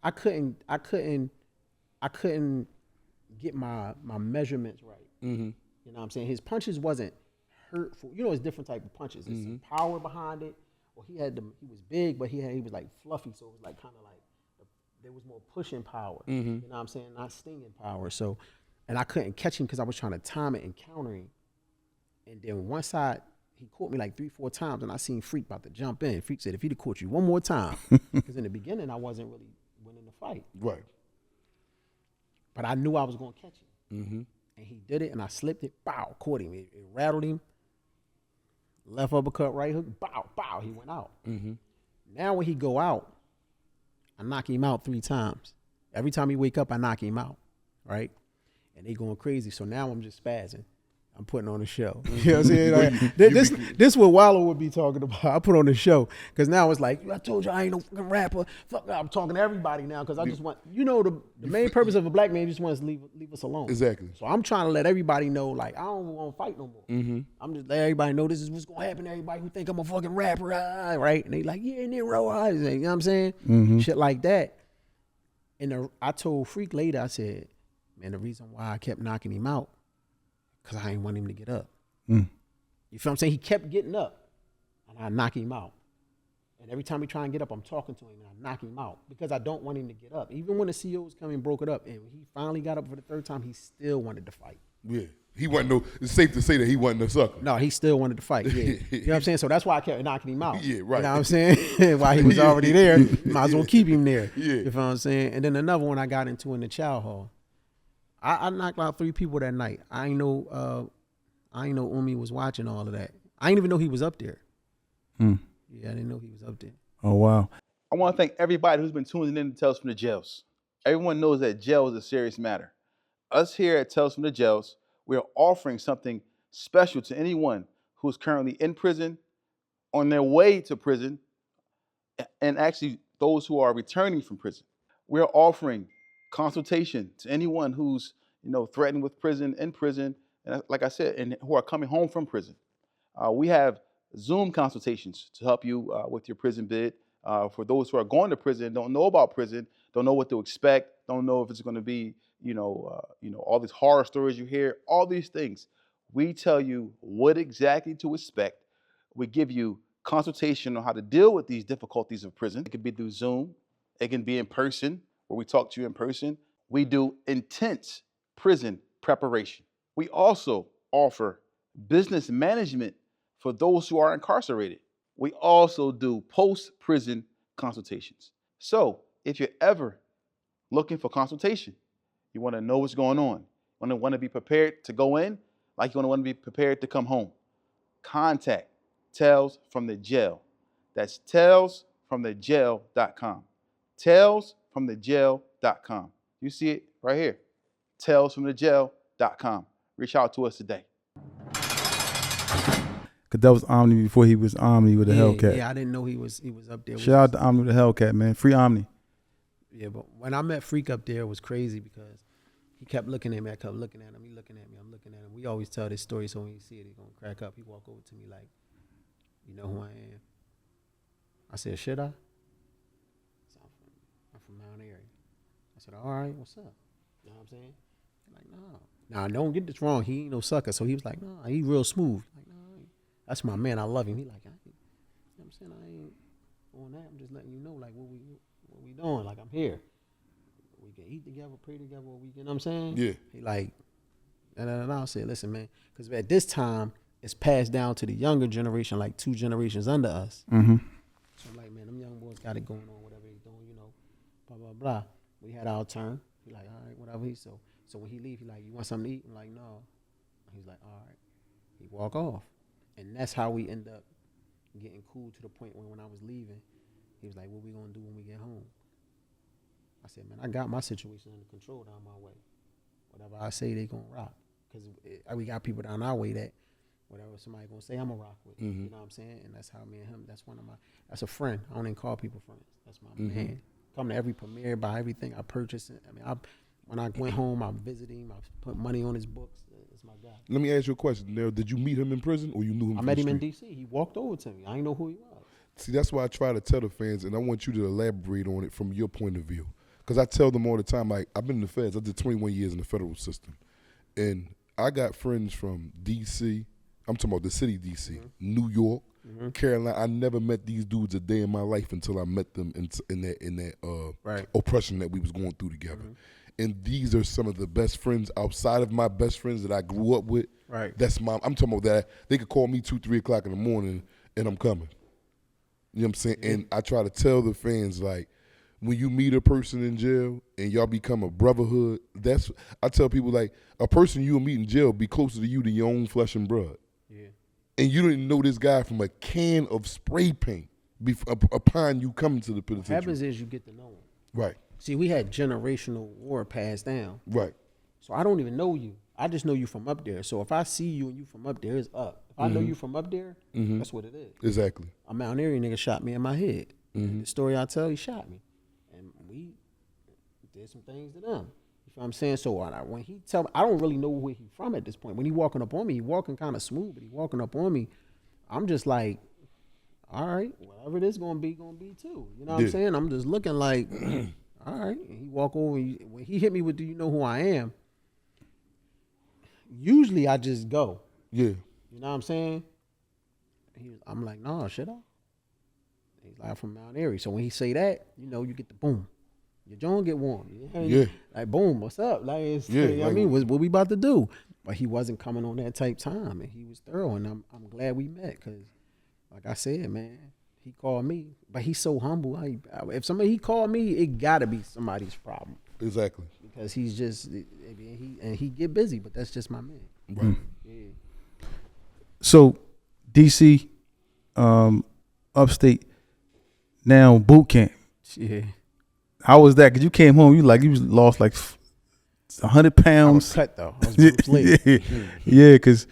D: I couldn't get my measurements right. You know what I'm saying? His punches wasn't hurtful. It's different type of punches. There's some power behind it. Well, he was big, but he was like fluffy, so it was like kind of like there was more pushing power. You know what I'm saying? Not stinging power. So, and I couldn't catch him because I was trying to time it and counter him. And then he caught me like 3-4 times, and I seen Freak about to jump in. Freak said, if he'd have caught you one more time, because in the beginning I wasn't really winning the fight.
B: Right.
D: But I knew I was going to catch him. And he did it, and I slipped it, bow, caught him. It rattled him. Left uppercut, right hook, bow, bow, he went out. Now when he go out, I knock him out 3 times. Every time he wake up, I knock him out, right? And they going crazy, so now I'm just spazzing. I'm putting on a show. You know what I'm saying? Like, this what Wallow would be talking about. I put on a show because now it's like, I told you I ain't no fucking rapper. Fuck, I'm talking to everybody now because I just want, the main purpose of a black man just wants to leave us alone.
B: Exactly.
D: So I'm trying to let everybody know, like, I don't want to fight no more. I'm just let everybody know this is what's going to happen to everybody who think I'm a fucking rapper, right? And they like, yeah, Niro, you know what I'm saying? Shit like that. And I told Freak later, I said, man, the reason why I kept knocking him out, because I didn't want him to get up.
C: Mm.
D: You feel what I'm saying? He kept getting up, and I knock him out. And every time he try and get up, I'm talking to him, and I knock him out because I don't want him to get up. Even when the CEOs come and broke it up, and when he finally got up for the third time, he still wanted to fight.
B: Yeah. He wasn't no, it's safe to say that he wasn't a sucker.
D: No, he still wanted to fight. Yeah. You know what I'm saying? So that's why I kept knocking him out.
B: Yeah, right.
D: You know what I'm saying? While he was already there, might as well keep him there.
B: Yeah.
D: You feel what I'm saying? And then another one I got into in the chow hall. I knocked out 3 people that night. I ain't know Umi was watching all of that. I didn't even know he was up there.
C: Mm.
D: Yeah, I didn't know he was up there.
C: Oh, wow.
A: I want to thank everybody who's been tuning in to Tales from the Jails. Everyone knows that jail is a serious matter. Us here at Tales from the Jails, we are offering something special to anyone who's currently in prison, on their way to prison, and actually those who are returning from prison. We're offering consultation to anyone who's threatened with prison, in prison, and like I said, and who are coming home from prison. We have Zoom consultations to help you with your prison bid. For those who are going to prison, don't know about prison, don't know what to expect, don't know if it's going to be, all these horror stories you hear, all these things. We tell you what exactly to expect. We give you consultation on how to deal with these difficulties of prison. It could be through Zoom. It can be in person, where we talk to you in person. We do intense prison preparation. We also offer business management for those who are incarcerated. We also do post-prison consultations. So if you're ever looking for consultation, you want to know what's going on, you want to be prepared to go in, like you want to be prepared to come home, contact Tales from the Jail. That's talesfromthejail.com. Talesfromthejail.com. You see it right here. Talesfromthejail.com. Reach out to us today.
C: Cause that was Omni before he was Omni with the Hellcat.
D: Yeah, I didn't know he was up there.
C: Shout out to Omni with the Hellcat, man. Free Omni.
D: Yeah, but when I met Freak up there, it was crazy because he kept looking at me. I kept looking at him. He looking at me. I'm looking at him. We always tell this story, so when you see it, he's gonna crack up. He walk over to me like, "You know who I am?" I said, "Should I?" I'm from Mount Airy. I said, "All right, what's up?" You know what I'm saying? He's like, "No." Now don't get this wrong. He ain't no sucker. So he was like, "No, he real smooth." Like, "No, that's my man. I love him." He like, you know what I'm saying? I ain't on that. I'm just letting you know, like, what we doing. Like, I'm here. We can eat together, pray together. You know what I'm saying?
B: Yeah.
D: He like, and I said, "Listen, man," because at this time it's passed down to the younger generation, like 2 generations under us.
C: Mm-hmm.
D: So I'm like, man, them young boys got it going on, whatever he's doing, blah blah blah. We had our turn. He like, all right, whatever. So when he leave, he like, "You want something to eat?" I'm like, "No." He's like, "All right." He walk off, and that's how we end up getting cool to the point where when I was leaving, he was like, "What we gonna do when we get home?" I said, "Man, I got my situation under control down my way. Whatever I say, they gonna rock. Because we got people down our way that whatever somebody gonna say, I'm gonna rock with."
B: Mm-hmm.
D: You know what I'm saying? And that's how me and him, that's a friend. I don't even call people friends. That's my man. Come to every premiere, buy everything. I purchase it. I mean, when I went home, I visited him. I put money on his books. It's my guy.
B: Let me ask you a question, Daryl. Did you meet him in prison or you knew him?
D: I met him in D.C. He walked over to me. I didn't know who he was.
B: See, that's why I try to tell the fans, and I want you to elaborate on it from your point of view. Because I tell them all the time, like, I've been in the feds. I did 21 years in the federal system. And I got friends from D.C. I'm talking about the city D.C., New York, Carolina. I never met these dudes a day in my life until I met them in that
D: Right.
B: oppression that we was going through together. And these are some of the best friends outside of my best friends that I grew up with.
D: Right.
B: I'm talking about that. They could call me 2, 3 o'clock in the morning and I'm coming. You know what I'm saying? And I try to tell the fans, like, when you meet a person in jail and y'all become a brotherhood, I tell people, like, a person you'll meet in jail be closer to you than your own flesh and blood.
D: Yeah.
B: And you didn't know this guy from a can of spray paint upon you coming to the penitentiary.
D: What happens is you get to know him.
B: Right.
D: See, we had generational war passed down.
B: Right.
D: So I don't even know you. I just know you from up there. So if I see you and you from up there, it's up. If I know you from up there, that's what it is.
B: Exactly.
D: A Mount Airy nigga shot me in my head. The story I tell, he shot me. And we did some things to them. You feel what I'm saying? So when he tell me, I don't really know where he from at this point. When he walking up on me, he walking kind of smooth, but he walking up on me, I'm just like, all right, whatever this gonna be too. You know what I'm saying? I'm just looking like, all right. And he walk over, when he hit me with, "Do you know who I am?" usually I just go.
B: Yeah.
D: You know what I'm saying? I'm like, no, should I? He's like, from Mount Airy. So when he say that, you get the boom. Your jaw get warm.
B: Yeah.
D: Like, boom, what's up? Like,
B: Yeah,
D: you know what I mean? What we about to do? But he wasn't coming on that type time, and he was thorough, and I'm glad we met, because, like I said, man, he called me, but he's so humble. If he called me, it got to be somebody's problem.
B: Exactly.
D: Because he's just, he get busy, but that's just my man.
B: Right.
D: Yeah.
C: So, DC, upstate, now boot camp.
D: Yeah.
C: How was that? Because you came home, you lost like 100
D: I
C: pounds.
D: was cut though. I was Bruce Lee.
C: Yeah, because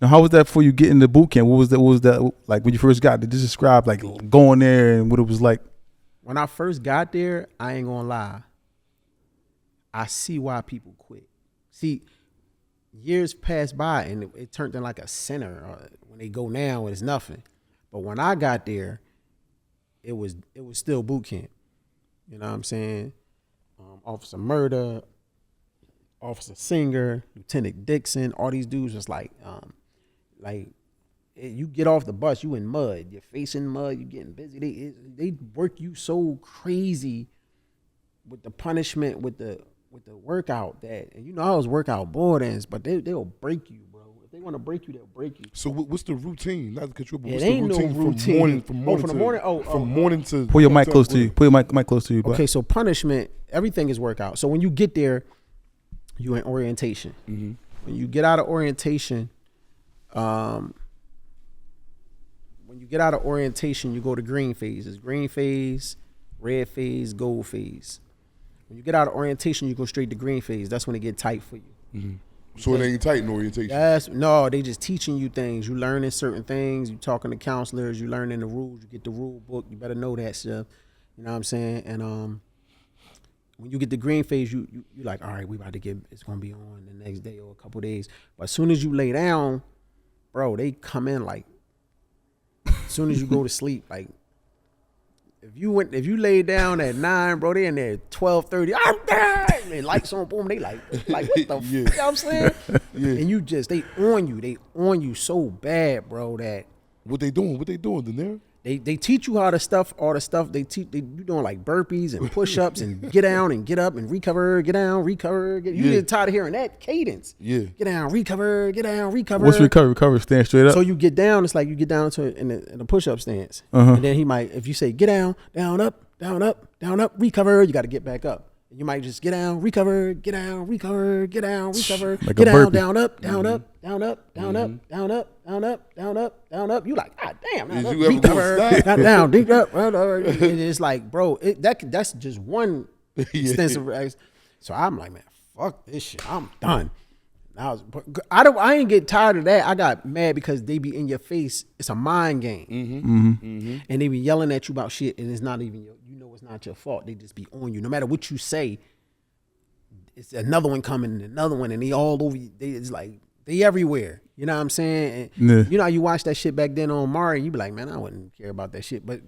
C: how was that for you getting to boot camp? What was that like when you first got there? Just describe like going there and what it was like.
D: When I first got there, I ain't gonna lie, I see why people quit. See, years passed by and it turned into like a center. When they go now, it's nothing. But when I got there, it was still boot camp. You know what I'm saying? Officer Murder, Officer Singer, Lieutenant Dixon, all these dudes was like you get off the bus, you in mud, you're facing mud, you getting busy. They work you so crazy with the punishment, with the workout that, and I was workout boardings, but they'll break you, bro. If they want to break you, they'll break you.
B: So what's the routine? Not to cut you, but what's
D: It
B: the
D: ain't no
B: routine from morning to
C: Pull your mic close to you. Pull your mic close to you.
D: Okay, so punishment, everything is workout. So when you get there, you in orientation.
B: Mm-hmm.
D: When you get out of orientation, you go to green phase. It's green phase, red phase, gold phase. When you get out of orientation, you go straight to green phase. That's when it get tight for you.
B: Mm-hmm. So it ain't tight in orientation.
D: No, they just teaching you things. You learning certain things. You talking to counselors. You learning the rules. You get the rule book. You better know that stuff. You know what I'm saying? And when you get the green phase, you like, all right, it's gonna be on the next day or a couple days. But as soon as you lay down, bro, they come in like, as soon as you go to sleep, like, if you lay down at 9, bro, they in there at 12:30. I'm dead. And lights on, boom. They like what the fuck? You know what I'm saying?
B: Yeah.
D: And they on you so bad, bro, that
B: What they doing, Deniro?
D: They teach you how to stuff, all the stuff you doing like burpees and push-ups and get down and get up and recover, get down, recover. You get tired of hearing that cadence.
B: Yeah.
D: Get down, recover, get down, recover.
C: What's recover? Recover, stand straight up.
D: So you get down, it's like you get down to in the push-up stance.
C: Uh-huh.
D: And then he might, if you say get down, down, up, down, up, down, up, recover, you got to get back up. You might just get down, recover, get down, recover, get down, recover,
C: like
D: get down,
C: burpee.
D: down, up, down, up, down, up, down, up, down, up, down, up, down, up, down, up. You like, God damn,
B: Is
D: down,
B: you
D: up,
B: ever gonna
D: recover,
B: stop?
D: got down, deep up. It's like, bro, that's just one extensive. So I'm like, man, fuck this shit. I'm done. I ain't get tired of that. I got mad because they be in your face. It's a mind game, and they be yelling at you about shit, and it's not even it's not your fault. They just be on you. No matter what you say, it's another one coming, and another one, and they all over you. It's like they everywhere. You know what I'm saying? And you know how you watch that shit back then on Mari, and you be like, man, I wouldn't care about that shit. But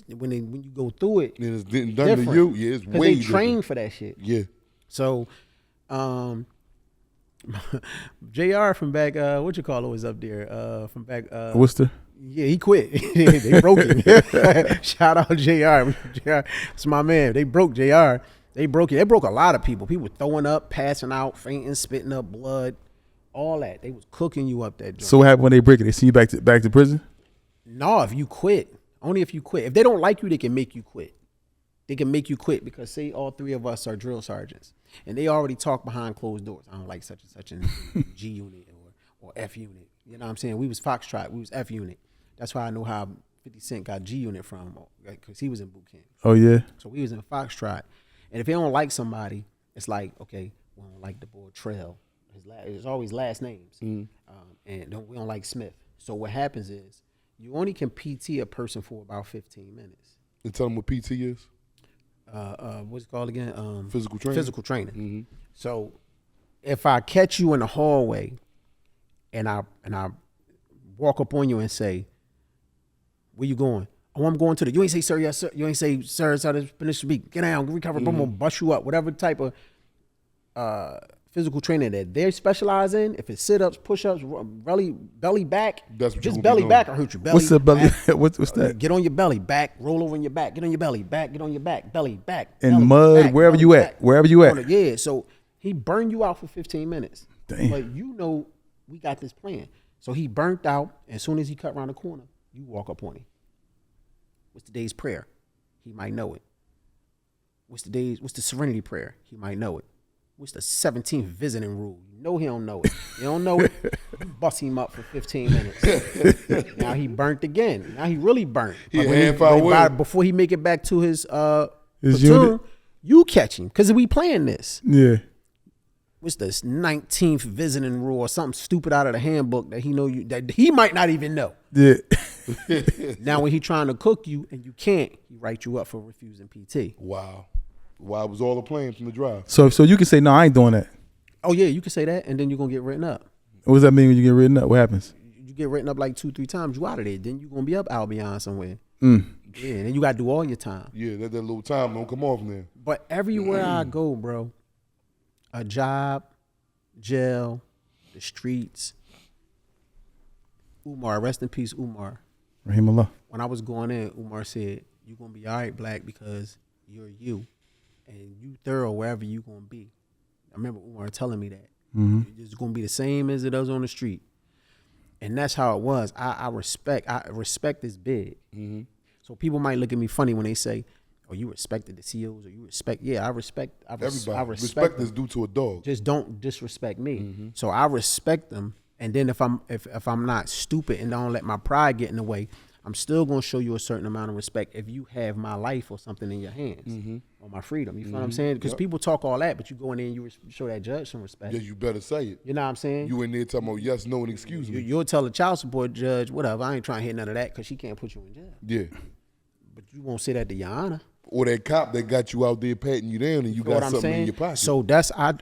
D: when you go through it,
B: it's done to you. Yeah, it's way
D: they train for that shit.
B: Yeah.
D: So, JR from back, what you call it, was up there from back.
C: Worcester.
D: Yeah, he quit. They broke him. Shout out JR. JR, it's my man. They broke JR. They broke it. They broke a lot of people. People throwing up, passing out, fainting, spitting up blood, all that. They was cooking you up that joint.
C: So what happened when they break it? They send you back to prison?
D: No, if you quit. Only if you quit. If they don't like you, they can make you quit. They can make you quit because say all three of us are drill sergeants and they already talk behind closed doors. I don't like such and such in G unit or F unit. You know what I'm saying? We was Foxtrot. We was F unit. That's why I know how 50 Cent got G unit from, because he was in boot camp.
C: Oh, yeah? So
D: we was in Foxtrot. And if they don't like somebody, it's like, okay, we don't like the boy Trail. It's always last names. And we don't like Smith. So what happens is you only can PT a person for about 15 minutes.
B: And tell them what PT is?
D: What's it called again?
B: Physical training.
D: Physical training. So if I catch you in the hallway and I walk up on you and say, where you going? Oh, I'm going to you ain't say sir, yes sir. You ain't say sir, it's how to finish the beat. Get down, recover, boom, boom, bust you up. Whatever type of physical training that they specialize in, if it's sit-ups, push-ups, belly back,
B: That's what
D: just
B: you gonna be
D: belly
B: doing.
D: back or hurt your belly.
C: What's the belly?
D: back.
C: what's that?
D: Get on your belly, back, roll over on your back, get on your belly, back, get on your back, belly, back.
C: In
D: belly,
C: mud,
D: back,
C: wherever
D: belly,
C: you at,
D: back.
C: wherever you at.
D: Yeah, so he burned you out for 15 minutes.
C: Damn.
D: But you know we got this plan. So he burnt out. As soon as he cut around the corner, you walk up on him. What's today's prayer? He might know it. What's the serenity prayer? He might know it. What's the 17th visiting rule? You know he don't know it. You don't know it, you bust him up for 15 minutes. Now he burnt again. Now he really burnt.
B: He
D: But
B: half hour away.
D: before he make it back to his
C: His
D: platoon,
C: unit?
D: you catch him. Because we playing this.
C: Yeah.
D: What's the 19th visiting rule or something stupid out of the handbook that that he might not even know.
C: Yeah.
D: Now when he trying to cook you and you can't, he write you up for refusing PT.
B: Wow. Wow, it was all a plan from the drive.
C: So you can say, no, I ain't doing that.
D: Oh yeah, you can say that and then you're gonna get written up.
C: What does that mean when you get written up? What happens?
D: You get written up like 2-3 times, you out of there. Then you gonna be up Albion somewhere.
C: Mm.
D: Yeah, and then you gotta do all your time.
B: Yeah, that little time don't come off from there.
D: But everywhere I go, bro, a job, jail, the streets. Umar, rest in peace, Umar.
C: Rahimullah.
D: When I was going in, Umar said, "You're gonna be all right, Black, because you're you, and you thorough wherever you gonna be." I remember Umar telling me that. It's gonna be the same as it is on the street, and that's how it was. I respect is big. So people might look at me funny when they say, "Oh, you respected the COs, or you respect." Yeah, I respect.
B: Everybody.
D: I
B: Respect
D: them.
B: is due to a dog.
D: Just don't disrespect me. So I respect them. And then if I'm not stupid and don't let my pride get in the way, I'm still gonna show you a certain amount of respect if you have my life or something in your hands or my freedom. You feel what I'm saying? Because people talk all that, but you go in there and you show that judge some respect.
B: Yeah, you better say it.
D: You know what I'm saying?
B: You in there talking about yes, no, and excuse me.
D: You'll tell the child support judge, whatever, I ain't trying to hear none of that because she can't put you in jail.
B: Yeah.
D: But you won't say that to your honor.
B: Or that cop that got you out there patting you down and you
D: You know
B: got
D: what I'm
B: something
D: saying?
B: in your pocket.
D: So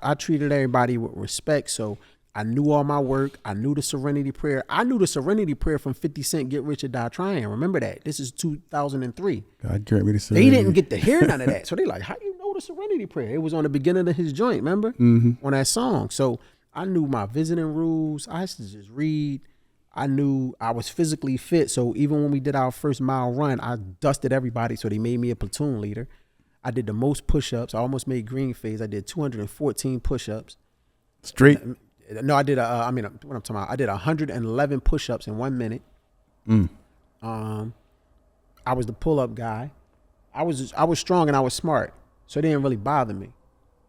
D: I treated everybody with respect. So I knew all my work. I knew the Serenity Prayer. I knew the Serenity Prayer from 50 Cent, Get Rich or Die Trying. Remember that. This is 2003.
C: God grant me the
D: They
C: serenity.
D: didn't get to hear none of that. So they like, how you know the Serenity Prayer? It was on the beginning of his joint, remember? On that song. So I knew my visiting rules. I used to just read. I knew I was physically fit. So even when we did our first mile run, I dusted everybody. So they made me a platoon leader. I did the most push-ups. I almost made green phase. I did 214 push-ups.
C: Straight.
D: No, I did what I'm talking about. I did 111 push-ups in 1 minute. I was the pull-up guy. I was strong and I was smart, so it didn't really bother me.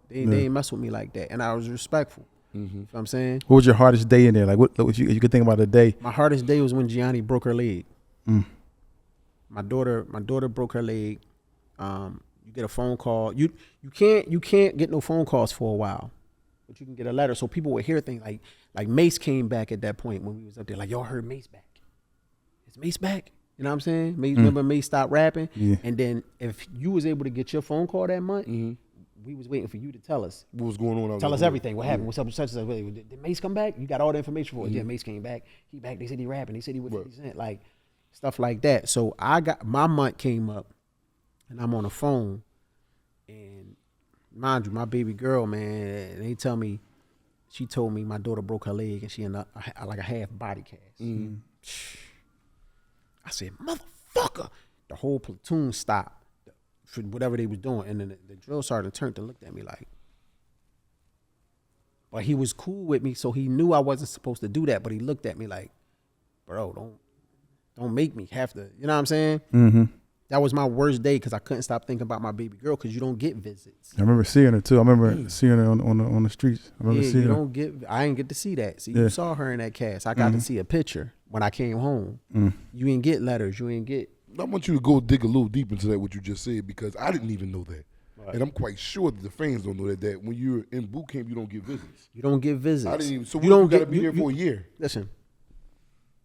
D: They didn't mess with me like that, and I was respectful. You know what I'm saying?
C: What was your hardest day in there? Like, what if you could think about a day?
D: My hardest day was when Gianni broke her leg. My daughter broke her leg. You get a phone call. You can't get no phone calls for a while, but you can get a letter. So people would hear things like Mace came back at that point when we was up there. Like, y'all heard Mace back? Is Mace back? You know what I'm saying? Mace, remember Mace stopped rapping?
C: Yeah.
D: And then if you was able to get your phone call that month, we was waiting for you to tell us.
B: What was going on out
D: Tell
B: there?
D: us everything. What happened? What's up with such and such? Did Mace come back? You got all the information for it. Yeah, Mace came back. He back. They said he rapping. They said he with 50 Cent. Like, stuff like that. So I got, my month came up and I'm on the phone. And mind you, my baby girl, man, they tell me, she told me my daughter broke her leg and she in like a half body cast. I said, motherfucker. The whole platoon stopped for whatever they was doing. And then the drill sergeant turned and looked at me like, but he was cool with me, so he knew I wasn't supposed to do that. But he looked at me like, bro, don't make me have to, you know what I'm saying? That was my worst day because I couldn't stop thinking about my baby girl because you don't get visits.
C: I remember seeing her too. I remember seeing her on the streets. I remember seeing her.
D: I didn't get to see that. See, you saw her in that cast. I got to see a picture when I came home. You ain't get letters. You ain't get.
B: I want you to go dig a little deep into that, what you just said, because I didn't even know that. Right. And I'm quite sure that the fans don't know that when you're in boot camp, you don't get visits.
D: You don't get visits.
B: I didn't even, so
D: you don't
B: got to be there for a year.
D: Listen,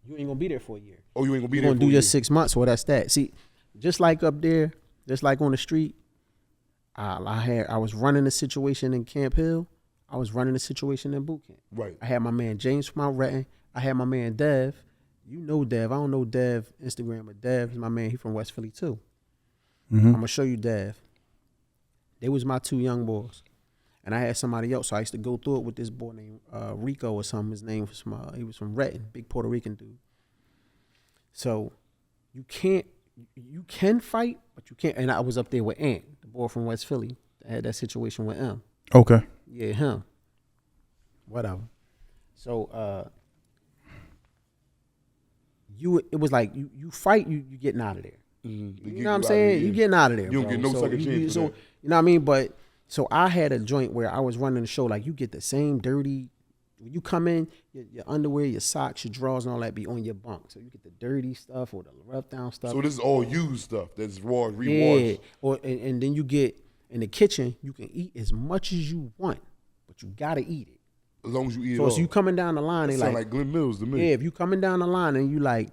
D: you ain't going to be there for a year.
B: Oh, you ain't going to be there
D: for a year. You're going to do your 6 months, well, that's that. See, just like up there, just like on the street, I was running a situation in Camp Hill. I was running a situation in boot camp.
B: Right.
D: I had my man James from Mount Retton. I had my man Dev. You know Dev. I don't know Dev Instagram, but Dev is my man. He from West Philly too. I'm gonna show you Dev. They was my two young boys, and I had somebody else. So I used to go through it with this boy named Rico or something. His name was he was from Retton, big Puerto Rican dude. So you can fight, but you can't. And I was up there with Ant, the boy from West Philly. I had that situation with him.
C: Okay.
D: Yeah, him. Whatever. So it was like you fight, you getting out of there.
B: Mm-hmm.
D: You know what I'm saying? You getting out of there.
B: You don't get no second chance for that.
D: You know what I mean? But so I had a joint where I was running the show, like you get the same dirty. When you come in, your underwear, your socks, your drawers, and all that be on your bunk. So you get the dirty stuff or the rough down stuff.
B: So this is all used stuff that's rewashed.
D: Yeah. And then you get in the kitchen, you can eat as much as you want, but you gotta eat it.
B: As long as you eat it
D: So
B: all.
D: as you coming down the line, they
B: Sound
D: like
B: like Glenn Mills to me.
D: yeah, if you coming down the line and you like,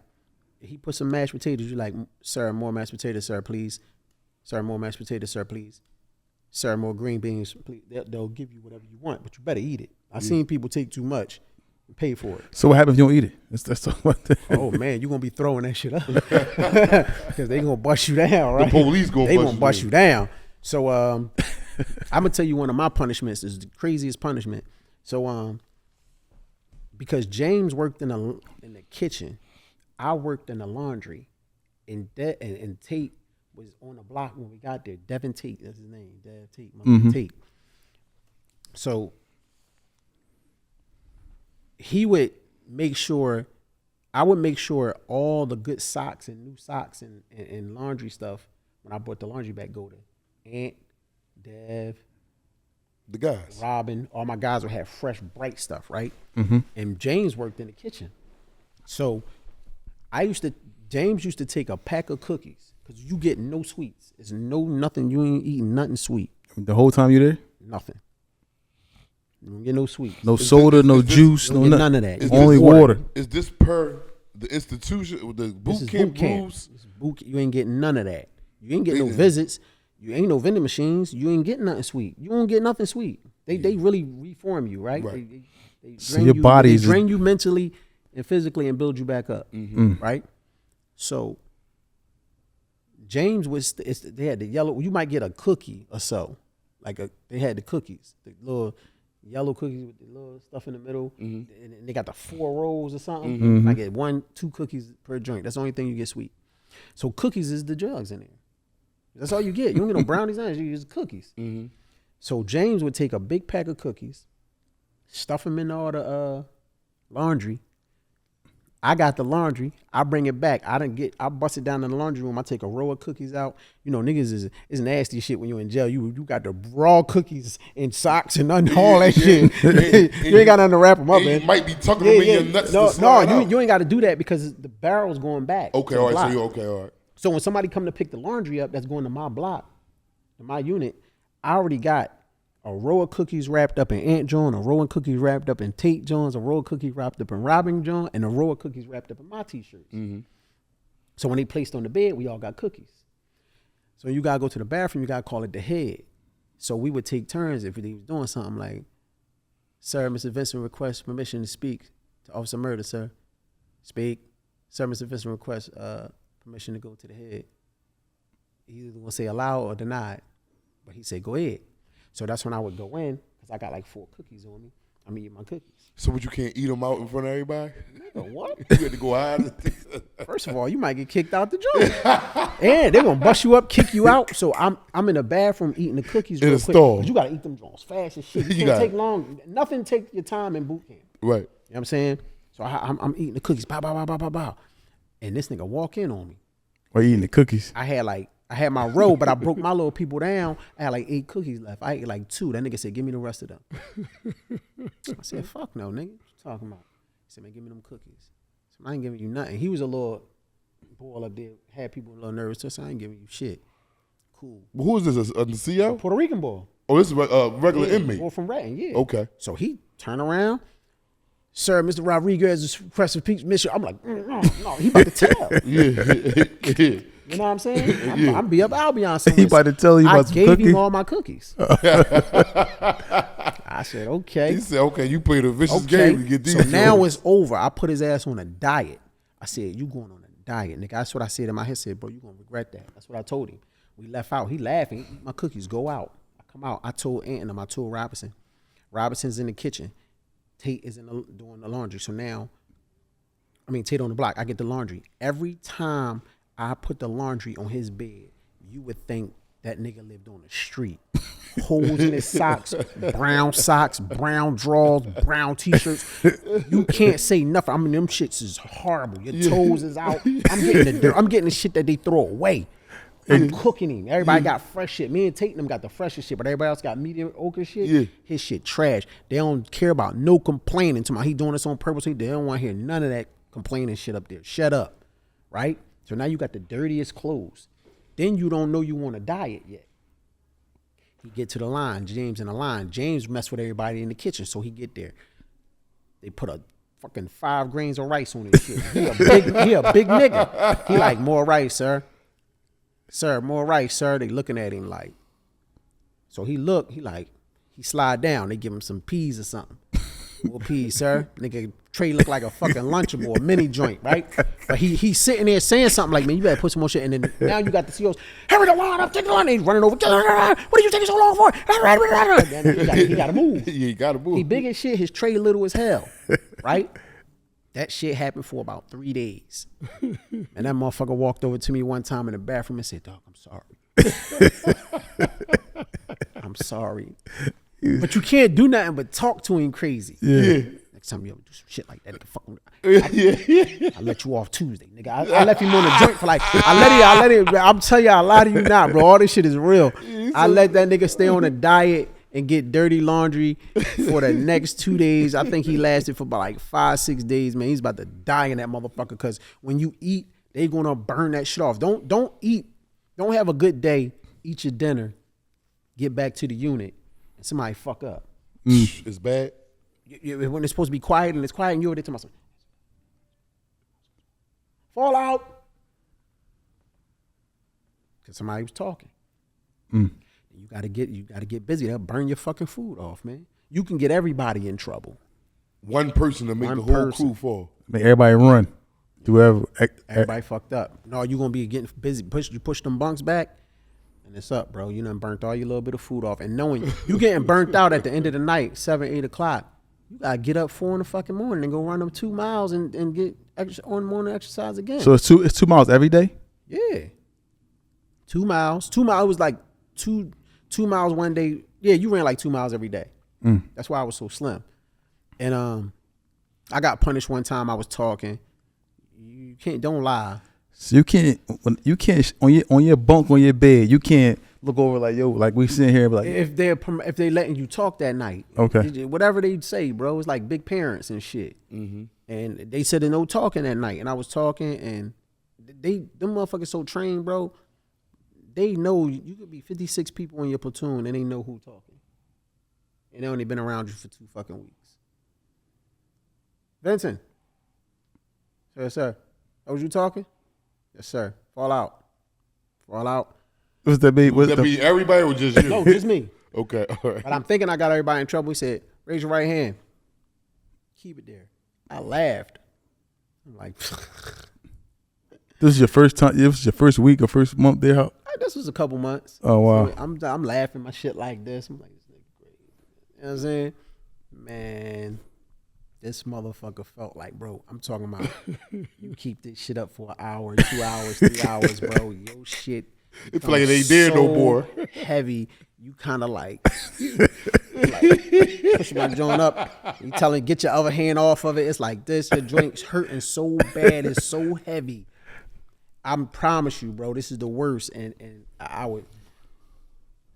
D: he put some mashed potatoes, you like, sir, more mashed potatoes, sir, please. Sir, more mashed potatoes, sir, please. Sir, more green beans, please. They'll give you whatever you want, but you better eat it. I've seen people take too much and pay for it.
C: So what happens if you don't eat it? That's what
D: Oh man, you're gonna be throwing that shit up because they gonna bust you down, right?
B: The police gonna
D: bust you down. So I'm gonna tell you one of my punishments is the craziest punishment. So because James worked in the kitchen, I worked in the laundry, and Tate was on the block when we got there. Devin Tate, that's his name. Dev Tate, my man Tate. So he would make sure, I would make sure all the good socks and new socks and laundry stuff, when I brought the laundry back, go to Ant, Dev,
B: The guys.
D: Robin, all my guys would have fresh, bright stuff, right?
C: Mm-hmm.
D: And James worked in the kitchen. So James used to take a pack of cookies, because you get no sweets. It's nothing, you ain't eating nothing sweet.
C: The whole time you there?
D: Nothing. You don't get no sweets.
C: No soda, no juice,
D: You
C: no
D: don't get
C: nothing.
D: none of that. You
C: Only
D: get
C: water.
B: Is this per the institution with the
D: This
B: boot
D: is
B: camp
D: boot camp.
B: rules?
D: This is you ain't getting none of that. You ain't getting no visits. You ain't no vending machines. You ain't getting nothing sweet. You don't get nothing sweet. They really reform you, right?
B: Right.
D: They
C: So
D: drain
C: your
D: you,
C: body
D: they
C: is-
D: drain you mentally and physically and build you back up, right? So James they had the yellow. You might get a cookie or so, they had the cookies, the little yellow cookies with the little stuff in the middle, and they got the 4 rolls or something. I get 1-2 cookies per joint. That's the only thing you get sweet. So cookies is the drugs in there. That's all you get. You don't get no brownies, nothing. You just cookies. So James would take a big pack of cookies, stuff them in all the laundry. I got the laundry. I bring it back. I bust it down in the laundry room. I take a row of cookies out. You know, niggas is nasty shit when you're in jail. You got the raw cookies and socks and all that shit. You ain't got nothing to wrap them up,
B: You
D: man.
B: might be tucking them in your nuts.
D: You ain't got to do that because the barrel's going back.
B: Okay,
D: to the
B: all right.
D: block.
B: So you okay, all right.
D: So when somebody come to pick the laundry up that's going to my block, to my unit, I already got a row of cookies wrapped up in Aunt John, a row of cookies wrapped up in Tate Jones, a row of cookies wrapped up in Robin John, and a row of cookies wrapped up in my t-shirts. So when they placed on the bed, we all got cookies. So you gotta go to the bathroom, you gotta call it the head. So we would take turns if he was doing something like, "Sir, Mr. Vincent requests permission to speak to Officer Murder, sir. Speak. Sir, Mr. Vincent requests permission to go to the head." He either gonna say allow or deny, but he said go ahead. So that's when I would go in, because I got like 4 cookies on me. I'm eating my cookies.
B: So but you can't eat them out in front of everybody?
D: Nigga, what?
B: You had to go hide.
D: First of all, you might get kicked out the joint. And they're gonna bust you up, kick you out. So I'm in the bathroom eating the cookies
B: In
D: real
B: a
D: quick.
B: stall.
D: 'Cause you gotta eat them joints fast as shit. You
B: You
D: can't
B: got
D: take
B: it.
D: long. Nothing take your time in boot camp.
B: Right.
D: You know what I'm saying? So I'm eating the cookies, bow, bow, bow, bow, bow, bow. And this nigga walk in on me.
C: Or eating the cookies.
D: I had my row, but I broke my little people down. I had like 8 cookies left. I ate like 2. That nigga said, "Give me the rest of them." I said, "Fuck no, nigga. What you talking about?" He said, "Man, give me them cookies." So I ain't giving you nothing. He was a little boy up there, had people a little nervous. So I said, "I ain't giving you shit." Cool.
B: Who is this? The CO?
D: Puerto Rican boy.
B: Oh, this is regular
D: Yeah,
B: inmate.
D: boy from Ratton, yeah.
B: Okay.
D: So he turned around. "Sir, Mr. Rodriguez is requesting permission." I'm like, no, he about to tell.
B: Yeah.
D: You know what I'm saying? I'm be up Albion somewhere.
C: He about to tell you
D: I
C: about some
D: gave
C: cookies?
D: him all my cookies. I said, okay.
B: He said, "Okay, you played a vicious
D: Okay.
B: game to get these."
D: So now
B: joints.
D: it's over. I put his ass on a diet. I said, "You going on a diet, nigga." That's what I said in my head. I said, "Bro, you gonna regret that." That's what I told him. We left out. He laughing. "Eat my cookies. Go out." I come out. I told Aunt and them, I told Robinson. Robinson's in the kitchen. Tate is doing the laundry. So now, Tate on the block. I get the laundry. Every time I put the laundry on his bed, you would think that nigga lived on the street. Holes in his socks, brown drawers, brown t-shirts. You can't say nothing. Them shits is horrible. Your toes is out. I'm getting the dirt. I'm getting the shit that they throw away. I'm cooking him. Everybody got fresh shit. Me and Tate and them got the freshest shit, but everybody else got medium ochre shit.
B: Yeah.
D: His shit trash. They don't care about no complaining. To he doing this on purpose. They don't want to hear none of that complaining shit up there. Shut up. Right? So now you got the dirtiest clothes. Then you don't know you want to diet yet. He get to the line, James in the line. James mess with everybody in the kitchen, so he get there. They put a fucking 5 grains of rice on his shit. He a big nigga. He like, more rice, sir. Sir, more rice, sir. They looking at him like. So he slide down. They give him some peas or something. More peas, sir. Nigga, tray look like a fucking Lunchable, a mini joint, right? But he's sitting there saying something like, man, you better put some more shit. And then now you got the CEOs, hurry the line up, take the line. He's running over. What are you taking so long for? Then he got to move.
B: Yeah, you gotta move.
D: He big as shit. His tray little as hell, right? That shit happened for about 3 days. And that motherfucker walked over to me one time in the bathroom and said, dog, I'm sorry. I'm sorry. But you can't do nothing but talk to him crazy.
B: Yeah.
D: Next time you ever do some shit like that, nigga, fuck him. I let you off Tuesday, nigga. I left him on the joint for like, I let it, I'm telling you, I lie to you not, bro. All this shit is real. I let that nigga stay on a diet and get dirty laundry for the next 2 days. I think he lasted for about like 5-6 days, man. He's about to die in that motherfucker, because when you eat, they gonna burn that shit off. Don't eat, don't have a good day, eat your dinner, get back to the unit, and somebody fuck up.
B: It's bad.
D: When it's supposed to be quiet and it's quiet, and you over there to myself, fall out, because somebody was talking. You gotta get busy. They'll burn your fucking food off, man. You can get everybody in trouble.
B: One person to make the whole crew fall.
C: Make everybody run.
D: Everybody fucked up. No, you gonna be getting busy. You push them bunks back, and it's up, bro. You done burnt all your little bit of food off, and knowing you getting burnt out at the end of the night, 7-8 o'clock. You gotta get up 4 in the fucking morning and go run them 2 miles and get on morning exercise again.
C: So it's 2 miles every day?
D: Yeah. 2 miles. 2 miles. It was like 2 miles one day. Yeah, you ran like 2 miles every day. That's why I was so slim. And I got punished one time. I was talking. You can't, don't lie.
C: So you can't on your bunk on your bed, you can't look over like, yo, like we sitting here, like
D: if they letting you talk that night,
C: okay,
D: whatever they say, bro, it's like big parents and shit. And they said no talking that night, and I was talking, and them motherfuckers so trained, bro. They know you could be 56 people in your platoon, and they know who talking, and they only been around you for 2 fucking weeks. Vincent, yes sir. Oh, was you talking? Yes sir. Fall out.
C: What's that be?
B: Would that be everybody or just you?
D: No, just me.
B: Okay, all right.
D: But I'm thinking I got everybody in trouble. He said, raise your right hand. Keep it there. I laughed. I'm like,
C: this is your first time? This was your first week or first month there? How?
D: This was a couple months.
C: Oh, wow.
D: So I'm laughing my shit like this. I'm like, this nigga great. You know what I'm saying? Man, this motherfucker felt like, bro, I'm talking about you keep this shit up for an hour, 2 hours, 3 hours, bro. Your shit.
B: It's like it ain't there no more.
D: Heavy. You kind of like push my joint up. You telling get your other hand off of it. It's like this. Your joint's hurting so bad. It's so heavy. I promise you, bro, this is the worst. And I would,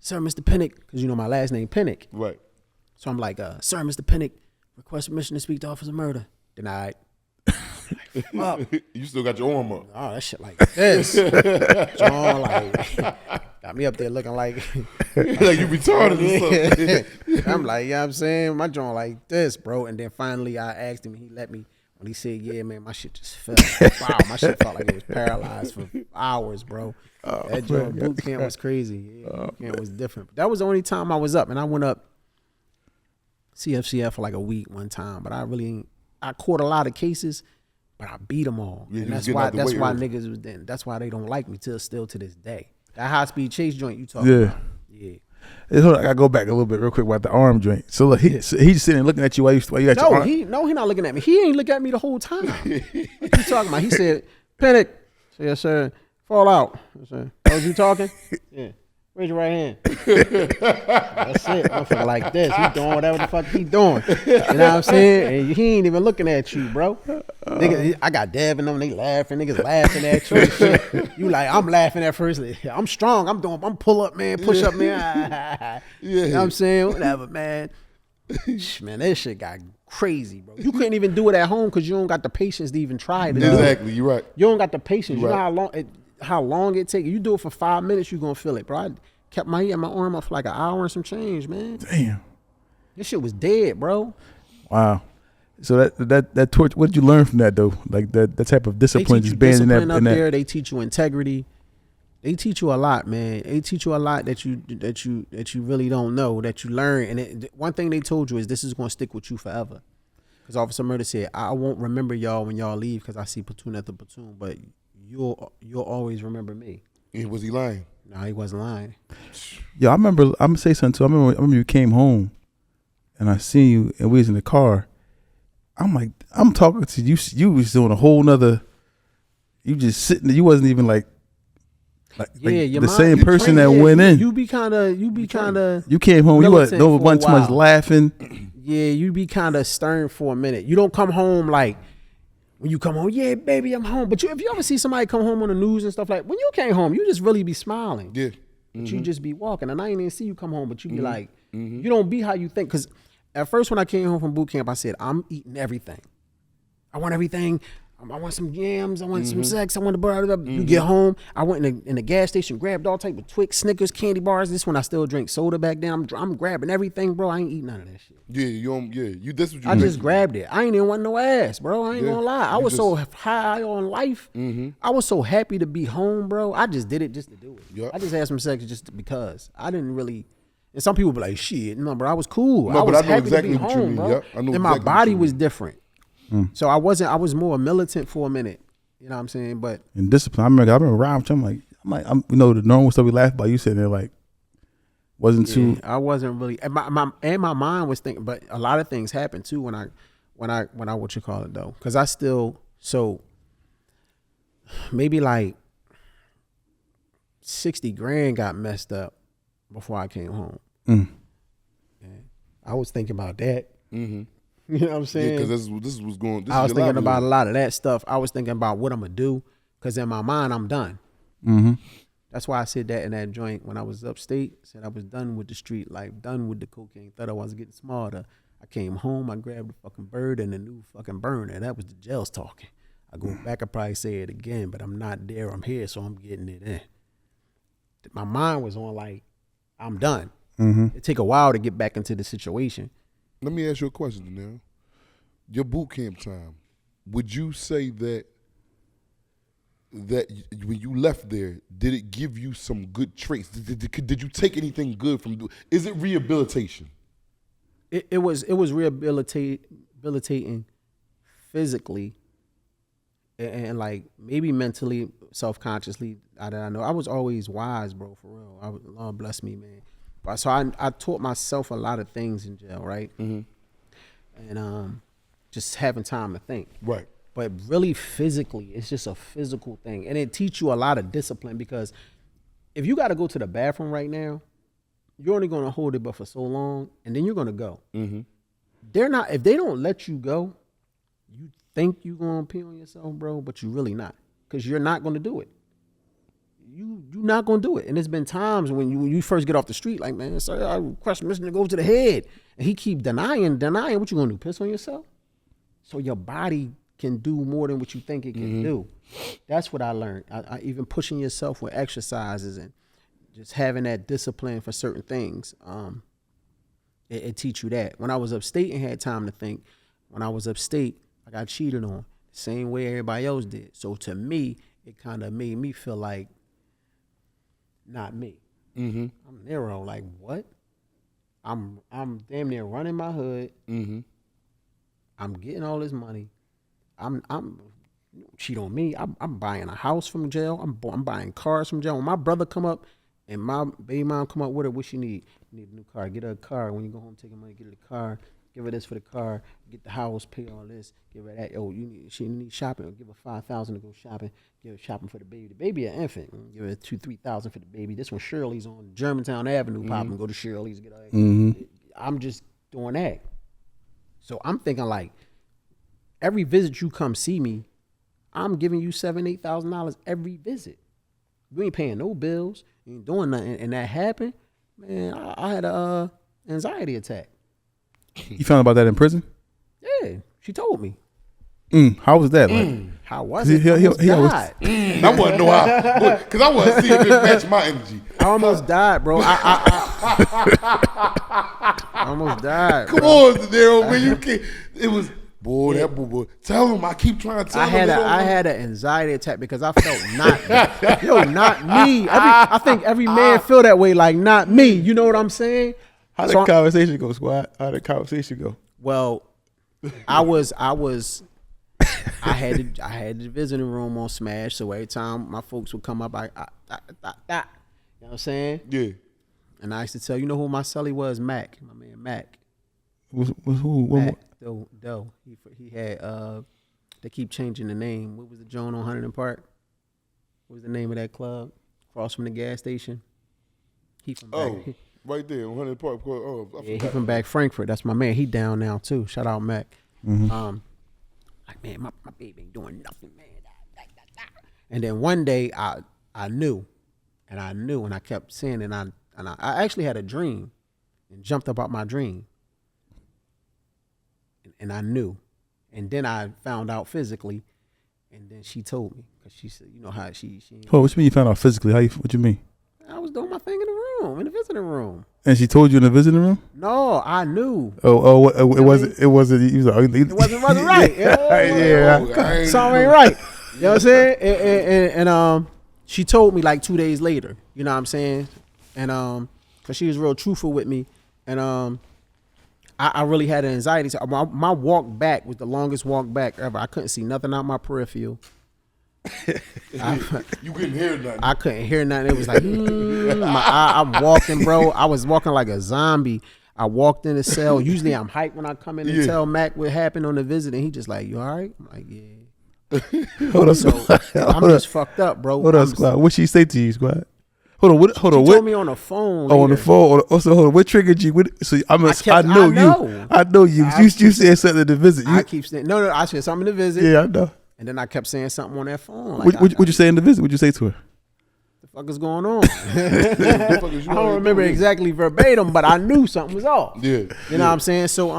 D: sir, Mr. Pinnock, because you know my last name, Pinnock.
B: Right.
D: So I'm like, sir, Mr. Pinnock, request permission to speak to Officer Murder. Denied. Fuck.
B: You still got your arm up.
D: Oh, that shit like this. John, like, got me up there looking like
B: like you retarded or something.
D: I'm like, you know what I'm saying? My joint like this, bro. And then finally I asked him, he let me. When he said, yeah, man, my shit just fell. Wow, my shit felt like it was paralyzed for hours, bro. That joint boot camp was crazy. Yeah, boot camp was different. But that was the only time I was up. And I went up CFCF for like a week one time. But I caught a lot of cases, but I beat them all.
B: Yeah,
D: and that's why niggas was then. That's why they don't like me still to this day. That high speed chase joint you talking about. Yeah.
C: Hold on, I gotta go back a little bit real quick about the arm joint. So look, he's just sitting there looking at you while you got your
D: No,
C: arm.
D: he not looking at me. He ain't look at me the whole time. What you talking about? He said, "Panic." I said, "Yes, sir." Fall out. I said, "Oh, was you talking?" Yeah. Raise your right hand. That's it. Motherfucker like this. He doing whatever the fuck he doing. You know what I'm saying? And he ain't even looking at you, bro. Nigga, I got Dev and them, they laughing. Niggas laughing at you and shit. You like, I'm laughing at first. I'm strong. I'm pull up, man, push up, man. You know what I'm saying? Whatever, man. Man, that shit got crazy, bro. You couldn't even do it at home because you don't got the patience to even try it.
B: Exactly, you're right.
D: You don't got the patience.
B: You're
D: You know
B: right.
D: how long it take. You do it for 5 minutes, you gonna feel it, bro. I kept my arm up for like an hour and some change, man.
C: Damn.
D: This shit was dead, bro.
C: Wow. So that torch. What did you learn from that though? Like that type of
D: They
C: discipline,
D: teach you
C: just being in
D: discipline
C: that.
D: up
C: In that.
D: there. They teach you integrity. They teach you a lot, man. They teach you a lot that you really don't know, that you learn. And one thing they told you is this is gonna stick with you forever. Because Officer Murder said, "I won't remember y'all when y'all leave because I see platoon after platoon, but you'll always remember me."
B: Was he lying?
D: No, he wasn't lying.
C: Yo, I remember. I'm gonna say something too. I remember you came home, and I seen you, and we was in the car. I'm like, I'm talking to you. You was doing a whole nother. You just sitting there. You wasn't even like
D: Your
C: the
D: mind
C: same
D: be
C: person
D: trained.
C: that went in.
D: You be kind of.
C: You came home. You
D: militant for a
C: wasn't too much
D: while.
C: laughing.
D: Yeah, you be kind of stern for a minute. You don't come home like when you come home. Yeah, baby, I'm home. But if you ever see somebody come home on the news and stuff like when you came home, you just really be smiling.
B: Yeah.
D: But you just be walking, and I ain't even see you come home. But you be like, you don't be how you think. Because at first when I came home from boot camp, I said I'm eating everything. I want everything. I want some yams. I want some sex. I want to blah, blah, blah. You get home. I went in the gas station, grabbed all type of Twix, Snickers, candy bars. This one I still drink soda back then. I'm grabbing everything, bro. I ain't eating none of that shit.
B: Yeah, you don't. Yeah, you. That's what you.
D: I just grabbed it. I ain't even want no ass, bro. I ain't gonna lie. I was so high on life. I was so happy to be home, bro. I just did it just to do it.
B: Yep.
D: I just had some sex just because. I didn't really. And some people be like, "Shit, no, bro. I was cool.
B: No,
D: I
B: but
D: was
B: I know
D: happy
B: exactly
D: to be
B: what you
D: home,
B: mean.
D: bro."
B: Yep, I know
D: and my
B: exactly what
D: body
B: you
D: was
B: mean.
D: different. So I was more militant for a minute. You know what I'm saying? But
C: And discipline. I remember around. I'm you know, the normal stuff we laugh about. You sitting there like, wasn't too.
D: I wasn't really. And my mind was thinking. But a lot of things happened too when I what you call it though, because I still maybe like 60 grand got messed up before I came home. And I was thinking about that. You know what I'm saying?
B: Yeah, because this was going. This
D: I was
B: is your
D: thinking about a
B: livelihood.
D: lot of that stuff. I was thinking about what I'm gonna do, because in my mind I'm done. That's why I said that in that joint when I was upstate. Said I was done with the street life, done with the cocaine. Thought I was getting smarter. I came home, I grabbed the fucking bird and a new fucking burner. That was the jails talking. I go back, I probably say it again, but I'm not there. I'm here, so I'm getting it in. My mind was on like, I'm done. It take a while to get back into the situation.
B: Let me ask you a question now. Your boot camp time, would you say that when you left there, did it give you some good traits? Did you take anything good from? Is it rehabilitation?
D: It was rehabilitating physically and like maybe mentally, self-consciously. I know I was always wise, bro, for real. Lord bless me, man. So I taught myself a lot of things in jail, right? And just having time to think.
B: Right.
D: But really physically, it's just a physical thing. And it teach you a lot of discipline, because if you got to go to the bathroom right now, you're only going to hold it but for so long, and then you're going to go. If they don't let you go, you think you're going to pee on yourself, bro, but you're really not, because you're not going to do it. You're not gonna do it. And there's been times when you first get off the street, like, man, sir, I request permission to go to the head, and he keep denying. What you gonna do? Piss on yourself? So your body can do more than what you think it can do. That's what I learned. I even pushing yourself with exercises and just having that discipline for certain things. It teach you that. When I was upstate and had time to think, when I was upstate, I got cheated on the same way everybody else did. So to me, it kind of made me feel like not me. I'm Nero. Like, what? I'm damn near running my hood. I'm getting all this money. I'm cheat on me. I'm buying a house from jail. I'm buying cars from jail. When my brother come up And my baby mom come up with her. What she need? You need a new car. Get her a car. When you go home, take her money. Get her the car. Give her this for the car. Get the house. Pay all this. Give her that. Oh, she need shopping. Give her $5,000 to go shopping. Give her shopping for the baby. The baby an infant. Give her $2,000-3,000 for the baby. This one Shirley's on Germantown Avenue. Popping. Go to Shirley's. Get her. I'm just doing that. So I'm thinking like, every visit you come see me, I'm giving you $7,000-8,000 every visit. You ain't paying no bills. You ain't doing nothing. And that happened, man. I had a anxiety attack.
C: You found out about that in prison?
D: Yeah, she told me.
C: How was that? Like,
D: how was it? I almost died.
B: I want to know how, because I want to see if it matched my energy.
D: I almost died, bro. I almost died.
B: Come on, Deniro, man, you can't. It was. Boy, that boy. Tell him. I keep trying to tell him.
D: I had an anxiety attack because I felt not me. I think every man feel that way, like not me. You know what I'm saying?
C: How did the conversation go, squad? How did the conversation go?
D: Well, I had the visiting room on Smash, so every time my folks would come up, you know what I'm saying?
B: Yeah.
D: And I used to tell, you know who my celly was? Mac, my man Mac.
C: Was who?
D: Mac. Doe. He had they keep changing the name. What was the joint on 100 and Park? What was the name of that club? Across from the gas station. He from back.
B: Right there on 100 Park.
D: He from back Frankfurt. That's my man. He down now too. Shout out Mac. Like, man, my baby ain't doing nothing, man. And then one day I knew, and I kept saying it, and I actually had a dream and jumped up out my dream. And I knew. And then I found out physically, and then she told me, because she said, you know how she
C: Oh, what you mean you found out physically? What you mean?
D: I was doing my thing in the room, in the visiting room.
C: And she told you in the visiting room?
D: No, I knew.
C: It wasn't. It wasn't
D: right.
C: Yeah.
D: Something ain't right. You know what I'm saying? And she told me like 2 days later. You know what I'm saying? And because she was real truthful with me, and I really had an anxiety. So my walk back was the longest walk back ever. I couldn't see nothing out my peripheral.
B: You couldn't hear nothing.
D: I couldn't hear nothing. It was like, I'm walking, bro. I was walking like a zombie. I walked in the cell. Usually I'm hyped when I come in and tell Mac what happened on the visit, and he just like, you all right? I'm like, yeah.
C: Hold on,
D: so I'm just fucked up, bro.
C: Hold on, squad. What she say to you, squad? Hold on.
D: She told me on the phone.
C: Oh, on the phone. Also, hold on. What triggered you? I know you. I know you. You said something to visit.
D: I keep saying no. I said something to visit.
C: Yeah, I know.
D: And then I kept saying something on that phone. Like,
C: what'd you say in the visit? What'd you say to her?
D: The fuck is going on? I don't remember exactly verbatim, but I knew something was off.
B: Yeah.
D: You know what I'm saying? So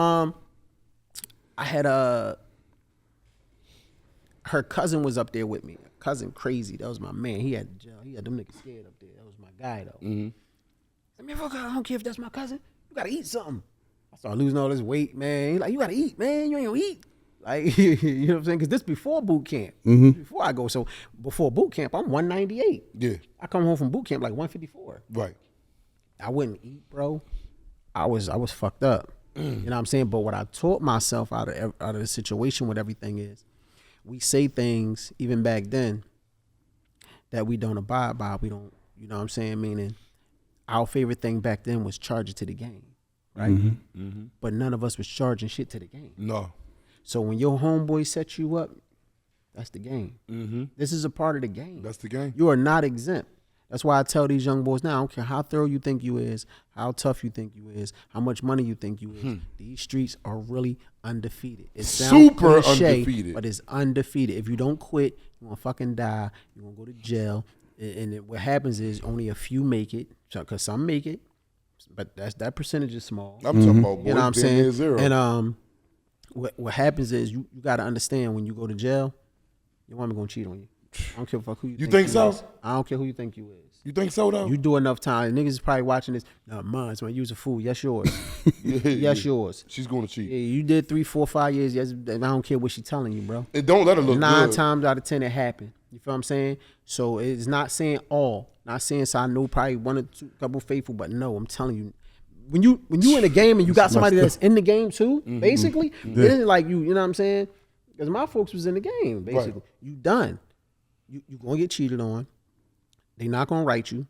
D: I had her cousin was up there with me. Cousin Crazy. That was my man. He had them niggas scared up there. That was my guy though. I mean, fuck, I don't care if that's my cousin. You gotta eat something. I started losing all this weight, man. He like, you gotta eat, man. You ain't gonna eat. Like, you know what I'm saying? Because this before boot camp. Before I go. So before boot camp, I'm 198.
B: Yeah.
D: I come home from boot camp like 154.
B: Right.
D: I wouldn't eat, bro. I was fucked up. You know what I'm saying? But what I taught myself out of the situation with everything is, we say things even back then that we don't abide by. We don't, you know what I'm saying? Meaning, our favorite thing back then was charge it to the game, right? But none of us was charging shit to the game.
B: No.
D: So when your homeboy sets you up, that's the game. This is a part of the game.
B: That's the game.
D: You are not exempt. That's why I tell these young boys now, I don't care how thorough you think you is, how tough you think you is, how much money you think you is. These streets are really undefeated. It sounds
B: super
D: cliche,
B: undefeated.
D: but it's undefeated. If you don't quit, you're going to fucking die. You're going to go to jail. And what happens is only a few make it, because some make it, but that percentage is small.
B: I'm talking about boys,
D: you know what I'm saying?
B: Zero.
D: And what happens is you got to understand when you go to jail, your woman going to cheat on you. I don't care who you think
B: so?
D: is. I don't care who you think you is.
B: You think so, though?
D: You do enough time. Niggas is probably watching this. No, mine. So you was a fool. Yes, yours. Yes, yours.
B: She's going to cheat.
D: Yeah, you did 3, 4, 5 years. Yes, I don't care what she telling you, bro.
B: And don't let her look
D: 9
B: good.
D: times out of 10 it happened. You feel what I'm saying? So it's not saying all. Not saying so I know probably 1 or 2 couple faithful, but no, I'm telling you. When you in the game and you got somebody that's in the game too, basically, it isn't like you know what I'm saying? Because my folks was in the game, basically. Right. You done. You gonna get cheated on. They not gonna write you.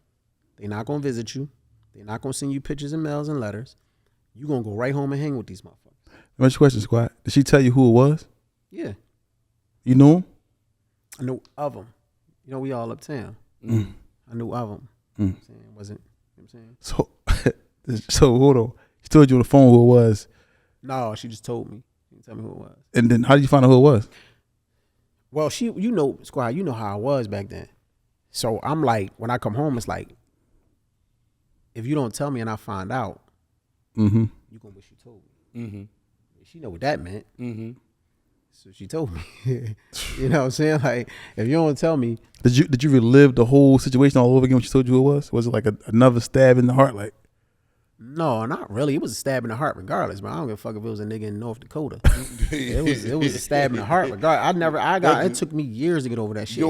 D: They're not gonna visit you. They're not gonna send you pictures and mails and letters. You gonna go right home and hang with these motherfuckers.
C: What's your question, Squad? Did she tell you who it was?
D: Yeah,
C: You knew him?
D: I knew of them. You know, we all uptown.
C: Mm.
D: I knew of them.
C: Mm.
D: Wasn't. You know what I'm saying?
C: So hold on. She told you on the phone who it was,
D: No, she just told me. She didn't tell me who it was.
C: and then how did you find out who it was?
D: Well, you know, Squad, you know how I was back then. So I'm like, when I come home, it's like, if you don't tell me and I find out,
C: Mm-hmm.
D: you gonna wish you told me.
B: Mm-hmm.
D: She know what that meant.
B: Mm-hmm.
D: So she told me. You know what I'm saying? Like, if you don't tell me.
C: Did you relive the whole situation all over again when she told you who it was? Was it like another stab in the heart? Like,
D: No, not really. It was a stab in the heart regardless, but I don't give a fuck if it was a nigga in North Dakota. It was a stab in the heart regardless. It took me years to get over that shit.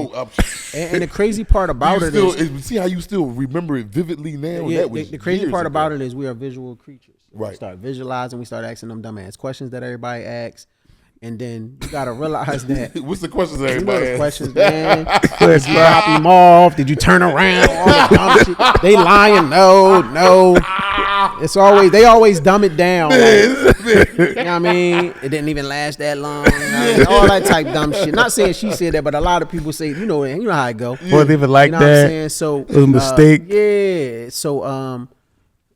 D: And the crazy part about it is,
B: see how you still remember it vividly now?
D: yeah,
B: That was
D: the crazy
B: years
D: part
B: ago.
D: about it is we are visual creatures.
B: Right.
D: We start visualizing, we start asking them dumbass questions that everybody asks. And then you gotta realize that.
B: What's the questions that
D: You know
B: everybody
D: the
B: asks?
D: questions, man. Did you drop him off? Did you turn around? All the dumb shit. They lying. No. It's always, they always dumb it down. Like, you know what I mean? It didn't even last that long. All that type dumb shit. Not saying she said that, but a lot of people say, you know how it go.
C: wasn't even like
D: You know what
C: that.
D: I'm saying? So
C: It was a mistake.
D: Yeah. So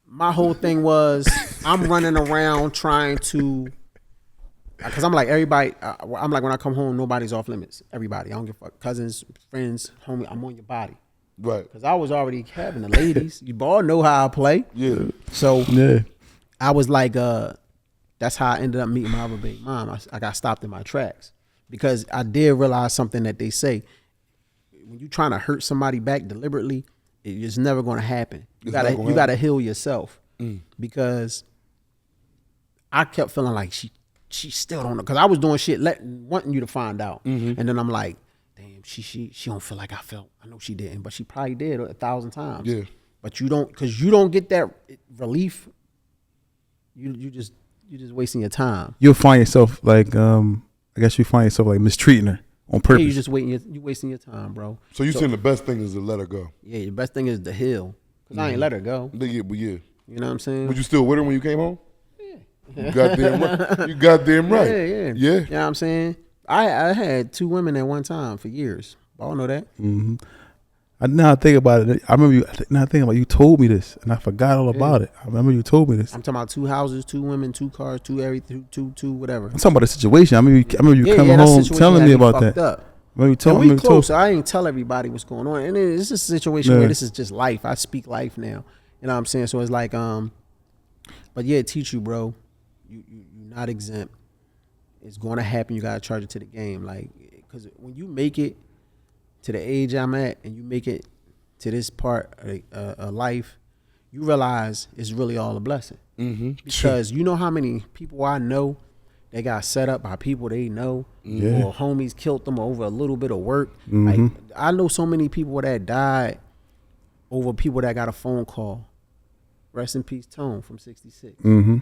D: my whole thing was I'm running around trying to, because I'm like everybody. I'm like, when I come home, nobody's off limits. Everybody. I don't give a fuck. Cousins, friends, homie. I'm on your body.
B: Right.
D: Because I was already having the ladies. You all know how I play.
B: Yeah.
D: So
C: Yeah.
D: I was like, that's how I ended up meeting my other baby mom. I got stopped in my tracks because I did realize something that they say. When you're trying to hurt somebody back deliberately, it's never going to happen. You gotta heal yourself because I kept feeling like she still don't know, because I was doing shit wanting you to find out, and then I'm like, damn, she don't feel like I felt. I know she didn't, but she probably did 1,000 times.
B: Yeah.
D: But you don't, because you don't get that relief. You just wasting your time.
C: You'll find yourself like, I guess you find yourself like mistreating her on purpose.
D: Yeah, you wasting your time, bro.
B: So you saying the best thing is to let her go?
D: Yeah, your best thing is to heal. Because I ain't let her go.
B: Yeah, but yeah.
D: You know what I'm saying?
B: Was you still with her when you came home? You goddamn right. You goddamn right.
D: Yeah.
B: Yeah.
D: You know what I'm saying? I had 2 women at one time for years. All know that.
C: Mm-hmm. I now think about it. I remember you. Now I think about it, you told me this, and I forgot all about it. I remember you told me this.
D: I'm talking about 2 houses, 2 women, 2 cars, 2 everything, 2 whatever.
C: I'm talking about the situation. I remember you coming
D: that
C: home
D: situation
C: telling
D: had
C: me about
D: fucked
C: that.
D: Up.
C: Maybe you
D: And
C: told
D: we
C: me.
D: close, so I ain't tell everybody what's going on. And it's just a situation where this is just life. I speak life now. You know what I'm saying? So it's like, but yeah, teach you, bro. You're not exempt. It's going to happen. You got to charge it to the game. Like, because when you make it to the age I'm at and you make it to this part of life, you realize it's really all a blessing.
B: Mm-hmm.
D: Because you know how many people I know they got set up by people they know, or homies killed them over a little bit of work. Like, I know so many people that died over people that got a phone call. Rest in peace, Tone from 66.
C: Mm-hmm.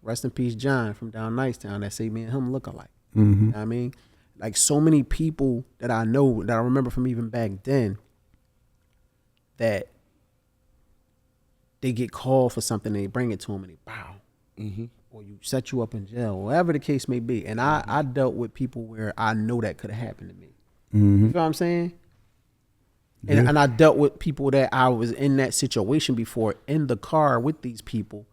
D: Rest in peace, John from down Nicetown that say me and him look alike.
C: Mm-hmm.
D: You know what I mean? Like, so many people that I know, that I remember from even back then, that they get called for something and they bring it to them and they bow.
B: Mm-hmm.
D: Or you set you up in jail, whatever the case may be. And I dealt with people where I know that could have happened to me.
C: Mm-hmm.
D: You know what I'm saying? And I dealt with people that I was in that situation before, in the car with these people,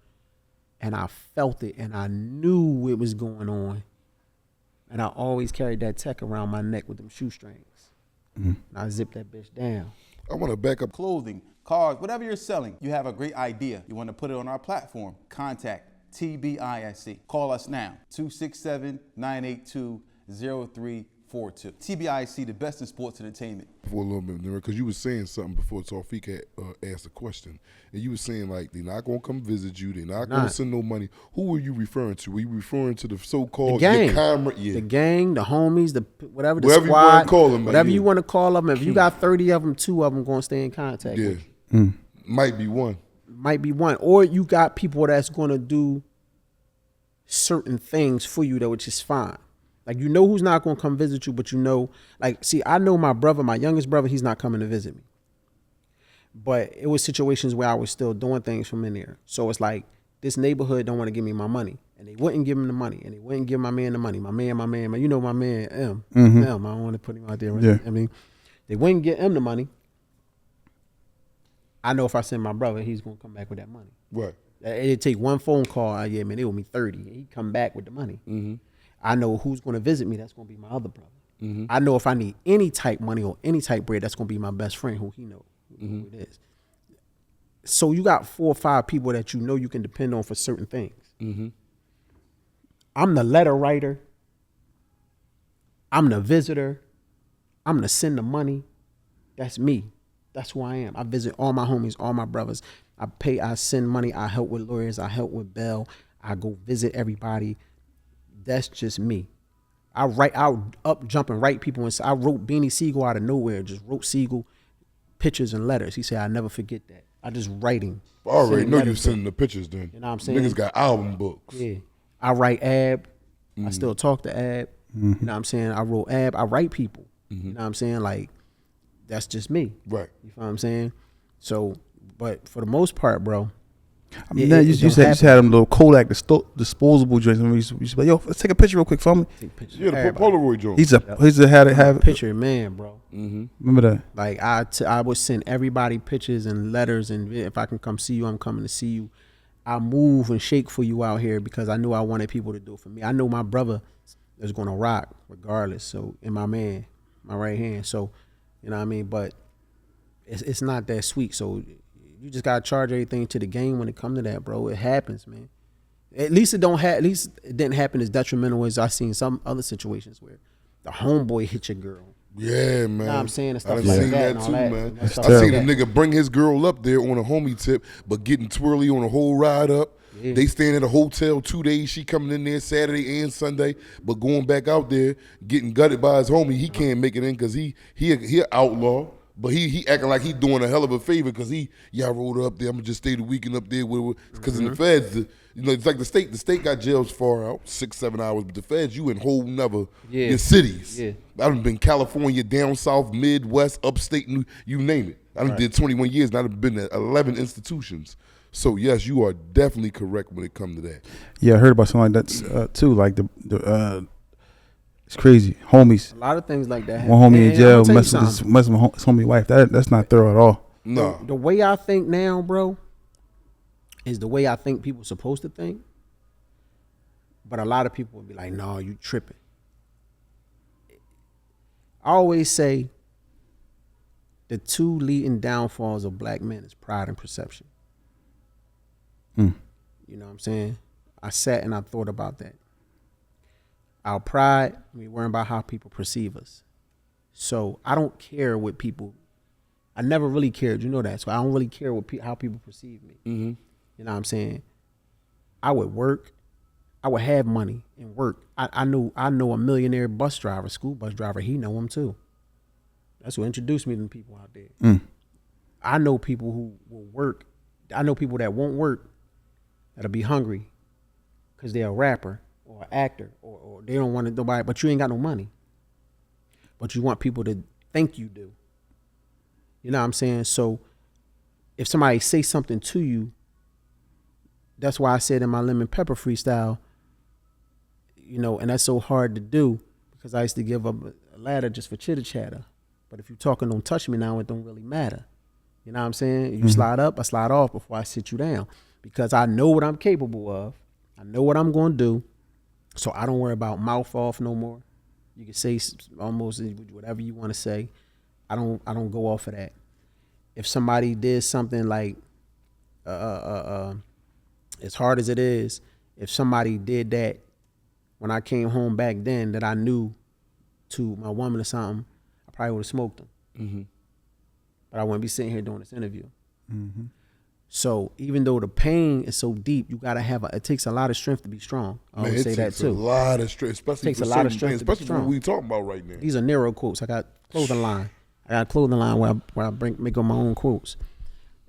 D: and I felt it and I knew it was going on. And I always carried that tech around my neck with them shoestrings. And I zipped that bitch down.
B: I want to back up.
A: Clothing, cars, whatever you're selling, you have a great idea. You want to put it on our platform. Contact TBISC. Call us now, 267-982-0342. TBISC, the best in sports entertainment.
B: For a little bit, because you were saying something before Tawfiq had asked a question, and you were saying like they're not gonna come visit you, they're not gonna send no money. Who were you referring to? Were you referring to the so-called
D: gang,
B: the
D: gang, the homies, the whatever, the
B: whatever
D: squad,
B: you wanna call them,
D: whatever
B: yeah.
D: you want to call them. If you got 30 of them, 2 of them gonna stay in contact.
B: Yeah,
D: with you.
B: might be one.
D: Might be one, or you got people that's gonna do certain things for you, that which is fine. Like, you know who's not gonna come visit you, but you know, like, see, I know my brother, my youngest brother, he's not coming to visit me. But it was situations where I was still doing things from in there. So it's like this neighborhood don't want to give me my money, and they wouldn't give him the money, and they wouldn't give my man the money. My man, you know my man M.
C: Mm-hmm.
D: M. I don't want to put him out there. Right?
C: Yeah.
D: I mean, they wouldn't get him the money. I know if I send my brother, he's gonna come back with that money.
B: Right.
D: It'd take one phone call. Yeah, man, they owe me 30. He come back with the money.
B: Mm-hmm.
D: I know who's gonna visit me. That's gonna be my other brother.
B: Mm-hmm.
D: I know if I need any type money or any type bread, that's gonna be my best friend who he know who it is. So you got 4 or 5 people that you know you can depend on for certain things.
B: Mm-hmm.
D: I'm the letter writer. I'm the visitor. I'm the send the money. That's me. That's who I am. I visit all my homies, all my brothers. I send money. I help with lawyers. I help with bail. I go visit everybody. That's just me. I'll up jump and write people. I wrote Beanie Siegel out of nowhere. Just wrote Siegel pictures and letters. He said, I never forget that. I just writing.
B: I already
D: sending
B: know you
D: letters to
B: sending the pictures then.
D: You know what I'm saying?
B: Niggas got album books.
D: Yeah. I write Ab. I still talk to Ab. You know what I'm saying? I wrote Ab. I write people. You know what I'm saying? Like, that's just me.
B: Right.
D: You know what I'm saying? So, but for the most part, bro.
C: I mean, you said you had them little Kodak disposable joints. I mean, you used to be like, yo, let's take a picture real quick for me.
D: Take pictures
B: Yeah,
D: of
B: the
D: everybody.
B: Polaroid joint.
C: He's a had it have
D: Picture man, bro.
B: Mm-hmm.
C: Remember that?
D: Like I would send everybody pictures and letters, and if I can come see you, I'm coming to see you. I move and shake for you out here because I knew I wanted people to do it for me. I know my brother is gonna rock regardless. So, and my man, my right hand. So, you know what I mean. But it's not that sweet. So you just gotta charge everything to the game when it comes to that, bro. It happens, man. At least it didn't happen as detrimental as I seen some other situations where the homeboy hit your girl.
B: Yeah, man.
D: You know what I'm saying? And stuff
B: I done
D: like
B: seen
D: that
B: that
D: and all
B: too,
D: that.
B: man.
D: That's
B: I
D: stuff
B: seen
D: like
B: a
D: that.
B: nigga bring his girl up there on a homie tip, but getting twirly on a whole ride up.
D: Yeah.
B: They staying at a hotel 2 days. She coming in there Saturday and Sunday, but going back out there getting gutted by his homie. He can't make it in because he an outlaw. But he acting like he doing a hell of a favor because y'all rolled up there. I'm gonna just stay the weekend up there with because in the feds, it's like the state got jails far out, 6-7 hours, but the feds you in whole nother your cities.
D: Yeah.
B: I done been California, down south, Midwest, upstate, you name it. I done did 21 years and I done been at 11 institutions. So yes, you are definitely correct when it comes to that.
C: Yeah, I heard about something like that too. Like the it's crazy. Homies.
D: A lot of things like that happen.
C: One homie in
D: And
C: jail
D: I'ma tell you
C: messing with
D: something.
C: his homie wife. That's not thorough at all.
B: No.
D: The way I think now, bro, is the way I think people supposed to think. But a lot of people would be like, no, you tripping. I always say the 2 leading downfalls of black men is pride and perception. You know what I'm saying? I sat and I thought about that. Our pride, we worry about how people perceive us. So I don't care what people, I never really cared, you know that. So I don't really care what how people perceive me.
B: Mm-hmm.
D: You know what I'm saying? I would work, I would have money and work. I know a millionaire bus driver, school bus driver, he know him too. That's what introduced me to people out there. I know people who will work. I know people that won't work, that'll be hungry because they're a rapper or an actor or they don't want to nobody, but you ain't got no money. But you want people to think you do. You know what I'm saying? So if somebody say something to you, that's why I said in my lemon pepper freestyle, you know, and that's so hard to do because I used to give up a ladder just for chitter chatter. But if you talking don't touch me now, it don't really matter. You know what I'm saying? You slide up, I slide off before I sit you down because I know what I'm capable of. I know what I'm going to do. So I don't worry about mouth off no more. You can say almost whatever you want to say. I don't go off of that. If somebody did something like, as hard as it is, if somebody did that when I came home back then that I knew to my woman or something, I probably would have smoked them.
B: Mm-hmm.
D: But I wouldn't be sitting here doing this interview.
C: Mm-hmm.
D: So even though the pain is so deep, you gotta have it takes a lot of strength to be strong. I always say that too.
B: It takes a lot of strength, especially
D: Takes
B: for
D: a lot of
B: certain
D: strength
B: things,
D: to be
B: especially for what
D: strong.
B: we talking about right now.
D: These are Niro quotes. I got clothing line. I got a clothing line where I make up my own quotes.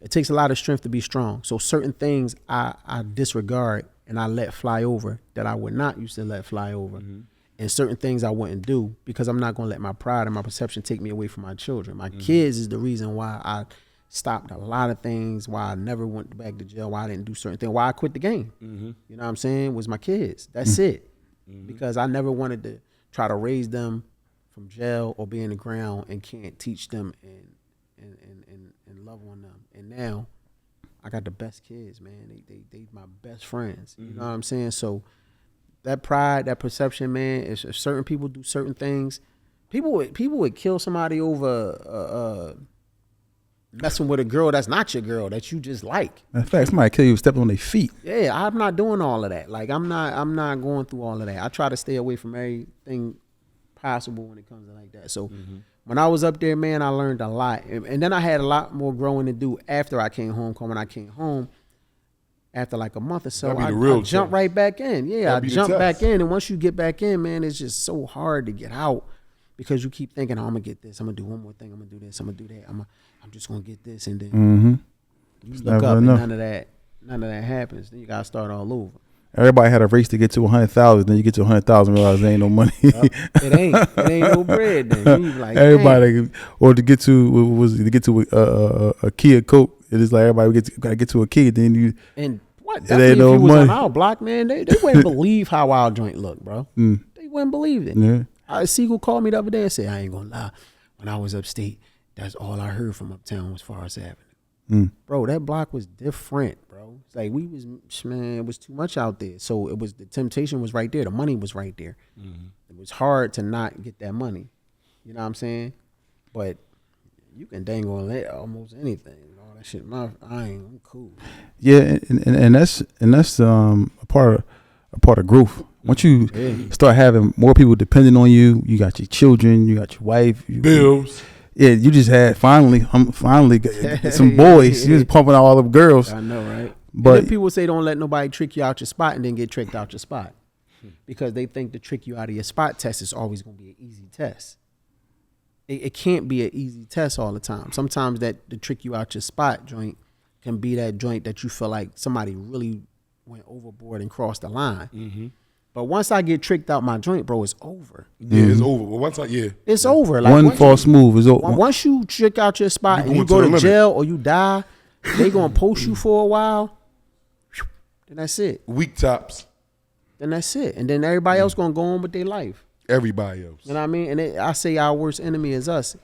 D: It takes a lot of strength to be strong. So certain things I disregard and I let fly over that I would not used to let fly over. Mm-hmm. And certain things I wouldn't do because I'm not gonna let my pride and my perception take me away from my children. My kids is the reason why stopped a lot of things. Why I never went back to jail. Why I didn't do certain things. Why I quit the game. You know what I'm saying? Was my kids. That's it. Because I never wanted to try to raise them from jail or be in the ground and can't teach them and love on them. And now I got the best kids, man. They my best friends. You know what I'm saying? So that pride, that perception, man, if certain people do certain things, people would kill somebody over messing with a girl that's not your girl, that you just like.
C: In fact, somebody kill you stepping on their feet.
D: Yeah, I'm not doing all of that. Like I'm not going through all of that. I try to stay away from everything possible when it comes to like that. So when I was up there, man, I learned a lot. And then I had a lot more growing to do after I came home. When I came home, after like a month or so, I jumped right back in. Yeah, I jumped back in. And once you get back in, man, it's just so hard to get out because you keep thinking, oh, I'm going to get this. I'm going to do one more thing. I'm going to do this. I'm going to do that. I'm just going to get this. And then you look up and none of that happens. Then you got to start all over.
C: Everybody had a race to get to 100,000. Then you get to 100,000, realize there ain't no money.
D: It ain't no bread. Then you like
C: everybody, or to get to a key of Coke. It is like everybody gotta get to a key. Then you
D: and what?
C: It ain't no
D: if you was
C: money.
D: on our block, man, they wouldn't believe how our joint looked, bro. They wouldn't believe it.
C: Yeah.
D: Seagull called me the other day and said, I ain't gonna lie. When I was upstate, that's all I heard from uptown was Forest Avenue. Bro, that block was different, bro. It's like it was too much out there. So the temptation was right there. The money was right there. It was hard to not get that money. You know what I'm saying? But you can dangle and let almost anything. All that shit. I'm cool.
C: Yeah, and that's a part of growth. Once you start having more people depending on you, you got your children, you got your wife,
B: bills.
C: Yeah, you just had finally got some boys. You just pumping out all them girls.
D: I know, right?
C: But
D: people say don't let nobody trick you out your spot and then get tricked out your spot because they think to trick you out of your spot test is always going to be an easy test. It can't be an easy test all the time. Sometimes the trick you out your spot joint can be that joint that you feel like somebody really went overboard and crossed the line. But once I get tricked out my joint, bro, it's over.
B: Yeah, it's over. Well,
D: it's over. Like
C: one false move is over.
D: Once you trick out your spot and you go to jail or you die, they gonna post you for a while. Then that's it.
B: Weak tops.
D: Then that's it. And then everybody else gonna go on with their life.
B: Everybody else.
D: You know what I mean? And I say our worst enemy is us,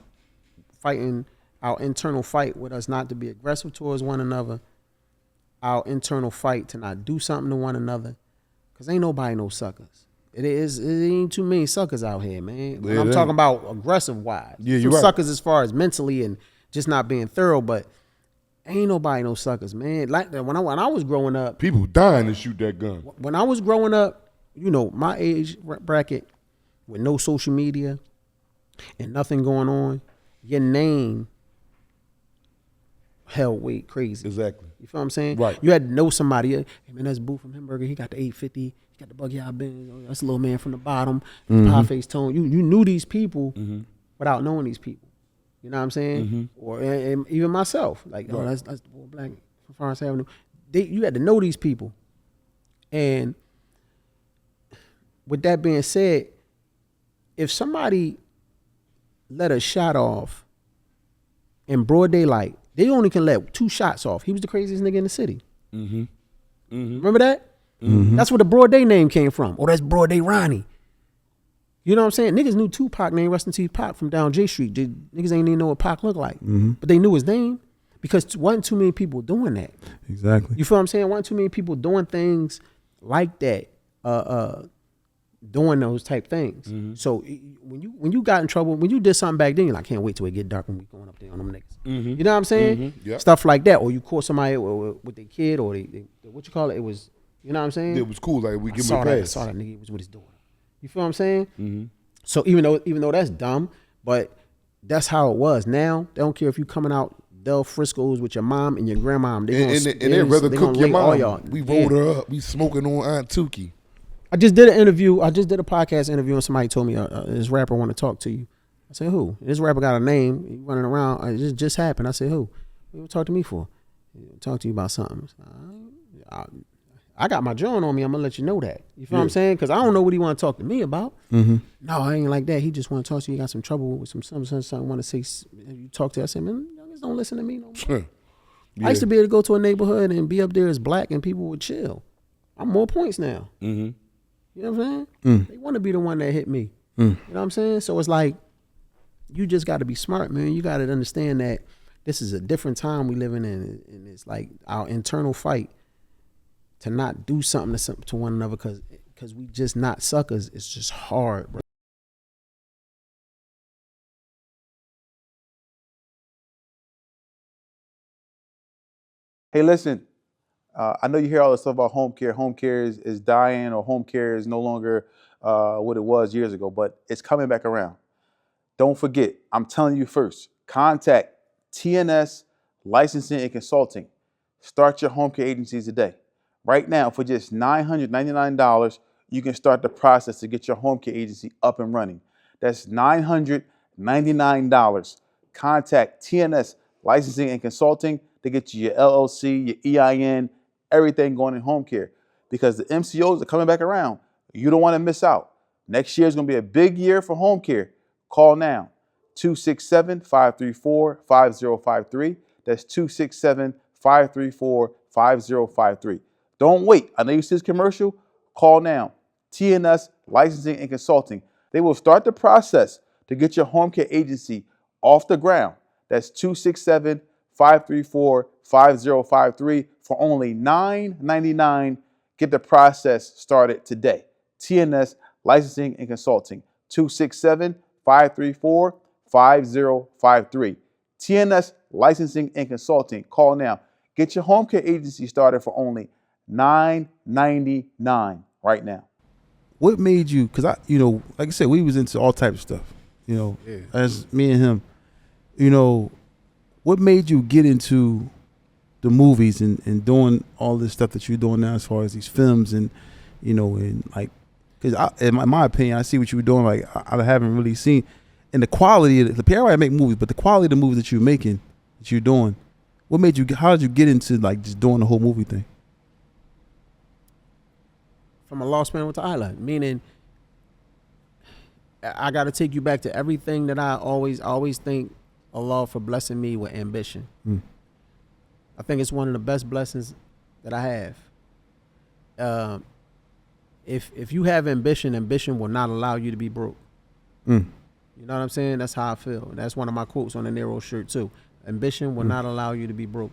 D: fighting our internal fight with us not to be aggressive towards one another. Our internal fight to not do something to one another. Cause ain't nobody no suckers. It ain't too many suckers out here, man. When I'm talking about aggressive wise.
B: Yeah,
D: you're
B: right.
D: Suckers as far as mentally and just not being thorough, but ain't nobody no suckers, man. Like when I was growing up,
B: people dying to shoot that gun.
D: When I was growing up, you know, my age bracket with no social media and nothing going on, your name held weight crazy.
B: Exactly.
D: You feel what I'm saying?
B: Right.
D: You had to know somebody. Hey man, that's Boo from Hamburger. He got the 850. He got the Buggy Out Benz. That's a little man from the bottom. Pie face tone. You knew these people without knowing these people. You know what I'm saying? Or and even myself. Like, oh, that's the boy Black from Forest Avenue. You had to know these people. And with that being said, if somebody let a shot off in broad daylight, they only can let 2 shots off. He was the craziest nigga in the city. Remember that? That's where the Broad Day name came from. Oh, that's Broad Day Ronnie. You know what I'm saying? Niggas knew Tupac name, rest in peace Pac from down J Street. Niggas ain't even know what Pac looked like. But they knew his name because wasn't too many people doing that.
C: Exactly.
D: You feel what I'm saying? Wasn't too many people doing things like that. Doing those type things. So when you got in trouble, when you did something back then, you're like, I can't wait till it get dark when we going up there on them niggas. You know what I'm saying?
B: Yep.
D: Stuff like that. Or you caught somebody with their kid or they what you call it? It was, you know what I'm saying?
B: It was cool. Like we give
D: I
B: him a pass.
D: I saw that nigga was with his daughter. You feel what I'm saying? So even though that's dumb, but that's how it was. Now they don't care if you coming out Del Frisco's with your mom and your grandmom.
B: They'd rather cook your mom.
D: Y'all.
B: We rolled her up. We smoking on Aunt Tukey.
D: I just did an interview. I just did a podcast interview and somebody told me this rapper want to talk to you. I said, who? This rapper got a name. He running around. It just happened. I said, who? What you talk to me for? Talk to you about something. I got my joint on me. I'm going to let you know that. You feel what I'm saying? Because I don't know what he want to talk to me about. No, I ain't like that. He just want to talk to you. He got some trouble with something. Want to say, you talk to. I said, man, niggas don't listen to me no more.
B: Yeah.
D: I used to be able to go to a neighborhood and be up there as black and people would chill. I'm more points now.
B: Mm-hmm.
D: You know what I'm saying? They want to be the one that hit me. You know what I'm saying? So it's like, you just got to be smart, man. You got to understand that this is a different time we living in, and it's like our internal fight to not do something to one another because we just not suckers. It's just hard, bro.
A: Hey, listen, I know you hear all this stuff about home care. Home care is dying, or home care is no longer what it was years ago, but it's coming back around. Don't forget, I'm telling you first, contact TNS Licensing and Consulting. Start your home care agencies today. Right now, for just $999, you can start the process to get your home care agency up and running. That's $999. Contact TNS Licensing and Consulting to get you your LLC, your EIN, everything going in home care. Because the MCOs are coming back around. You don't want to miss out. Next year is going to be a big year for home care. Call now, 267-534-5053. That's 267-534-5053. Don't wait. I know you see this commercial. Call now. TNS Licensing and Consulting. They will start the process to get your home care agency off the ground. That's 267-534-5053 for only $999. Get the process started today. TNS Licensing and Consulting, 267-534-5053. TNS Licensing and Consulting. Call now. Get your home care agency started for only $999 right now.
C: What made you? Because like I said, we was into all types of stuff. As me and him. What made you get into the movies and doing all this stuff that you're doing now, as far as these films and like, because in my opinion, I see what you were doing. Like, I haven't really seen, and the quality of the everybody make movies, but the quality of the movies that you're making, that you're doing. What made you? How did you get into like just doing the whole movie thing?
D: From a lost man with the island, meaning I got to take you back to everything that I always thank Allah for blessing me with ambition. I think it's one of the best blessings that I have. If you have ambition will not allow you to be broke. You know what I'm saying? That's how I feel. That's one of my quotes on the Niro shirt too. Ambition will not allow you to be broke.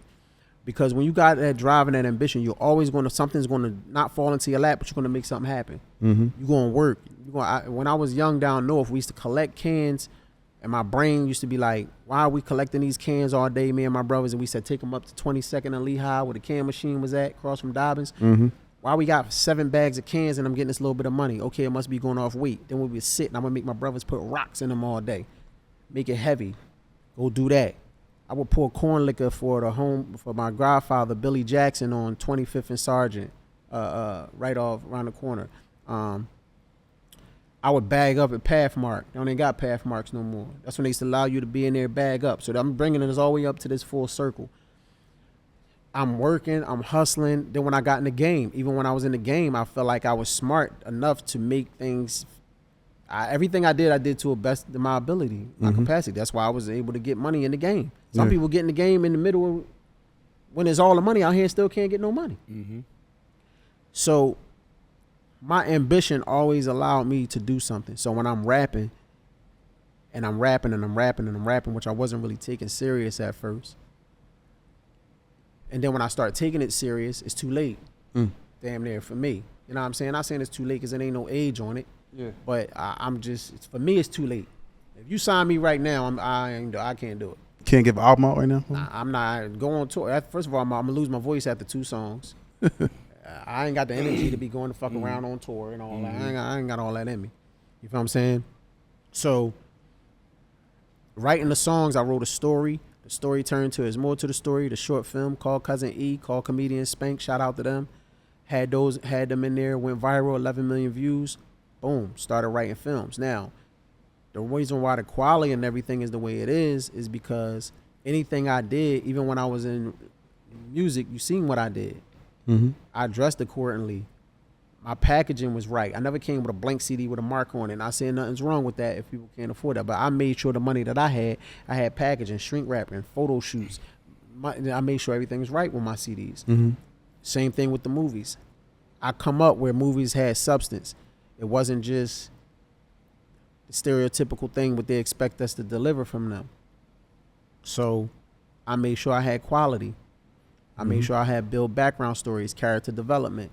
D: Because when you got that drive and that ambition, you're always something's going to not fall into your lap, but you're going to make something happen. You're going to work. When I was young down north, we used to collect cans, and my brain used to be like, why are we collecting these cans all day, me and my brothers? And we said, take them up to 22nd and Lehigh, where the can machine was at, across from Dobbins. Why we got 7 bags of cans and I'm getting this little bit of money? Okay, it must be going off weight. Then we would sit and I'm going to make my brothers put rocks in them all day. Make it heavy. Go do that. I would pour corn liquor for my godfather, Billy Jackson, on 25th and Sergeant, right off around the corner. I would bag up at Pathmark. They don't even got Pathmarks no more. That's when they used to allow you to be in there, bag up. So I'm bringing us all the way up to this full circle. I'm working, I'm hustling. Then when I got in the game, even when I was in the game, I felt like I was smart enough to make things. Everything I did to the best of my ability, my capacity. That's why I was able to get money in the game. Some people get in the game in the middle of, when there's all the money out here and still can't get no money. So my ambition always allowed me to do something. So when I'm rapping, and I'm rapping, which I wasn't really taking serious at first. And then when I start taking it serious, it's too late. Damn near for me. You know what I'm saying? Not saying it's too late because there ain't no age on it. Yeah. But I'm just, for me, it's too late. If you sign me right now, I can't do it.
C: Can't give an album out right now?
D: I'm not going on tour. First of all, I'm going to lose my voice after 2 songs. I ain't got the energy to be going to fuck around on tour and all that. I ain't got all that in me. You feel what I'm saying? So, writing the songs, I wrote a story. The story turned to, there's more to the story. The short film called Cousin E, called Comedian Spank. Shout out to them. Had them in there, went viral, 11 million views. Boom, started writing films. Now, the reason why the quality and everything is the way it is because anything I did, even when I was in music, you seen what I did. I dressed accordingly. my packaging was right. I never came with a blank CD with a mark on it. And I said nothing's wrong with that if people can't afford that. But I made sure the money that I had packaging, shrink wrapping, photo shoots. I made sure everything was right with my CDs.
C: Mm-hmm.
D: Same thing with the movies. I come up where movies had substance. It wasn't just the stereotypical thing what they expect us to deliver from them. So I made sure I had quality. I made sure I had build background stories, character development.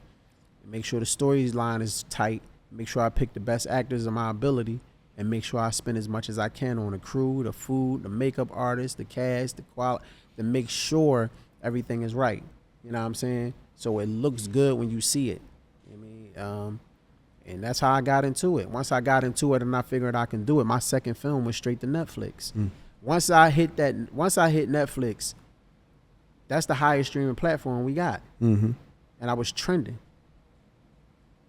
D: Make sure the storyline is tight. Make sure I pick the best actors of my ability, and make sure I spend as much as I can on the crew, the food, the makeup artist, the cast, the quality, to make sure everything is right. You know what I'm saying? So it looks good when you see it. I mean, and that's how I got into it. Once I got into it and I figured I can do it, my second film went straight to Netflix. Once I hit Netflix, that's the highest streaming platform we got. And I was trending.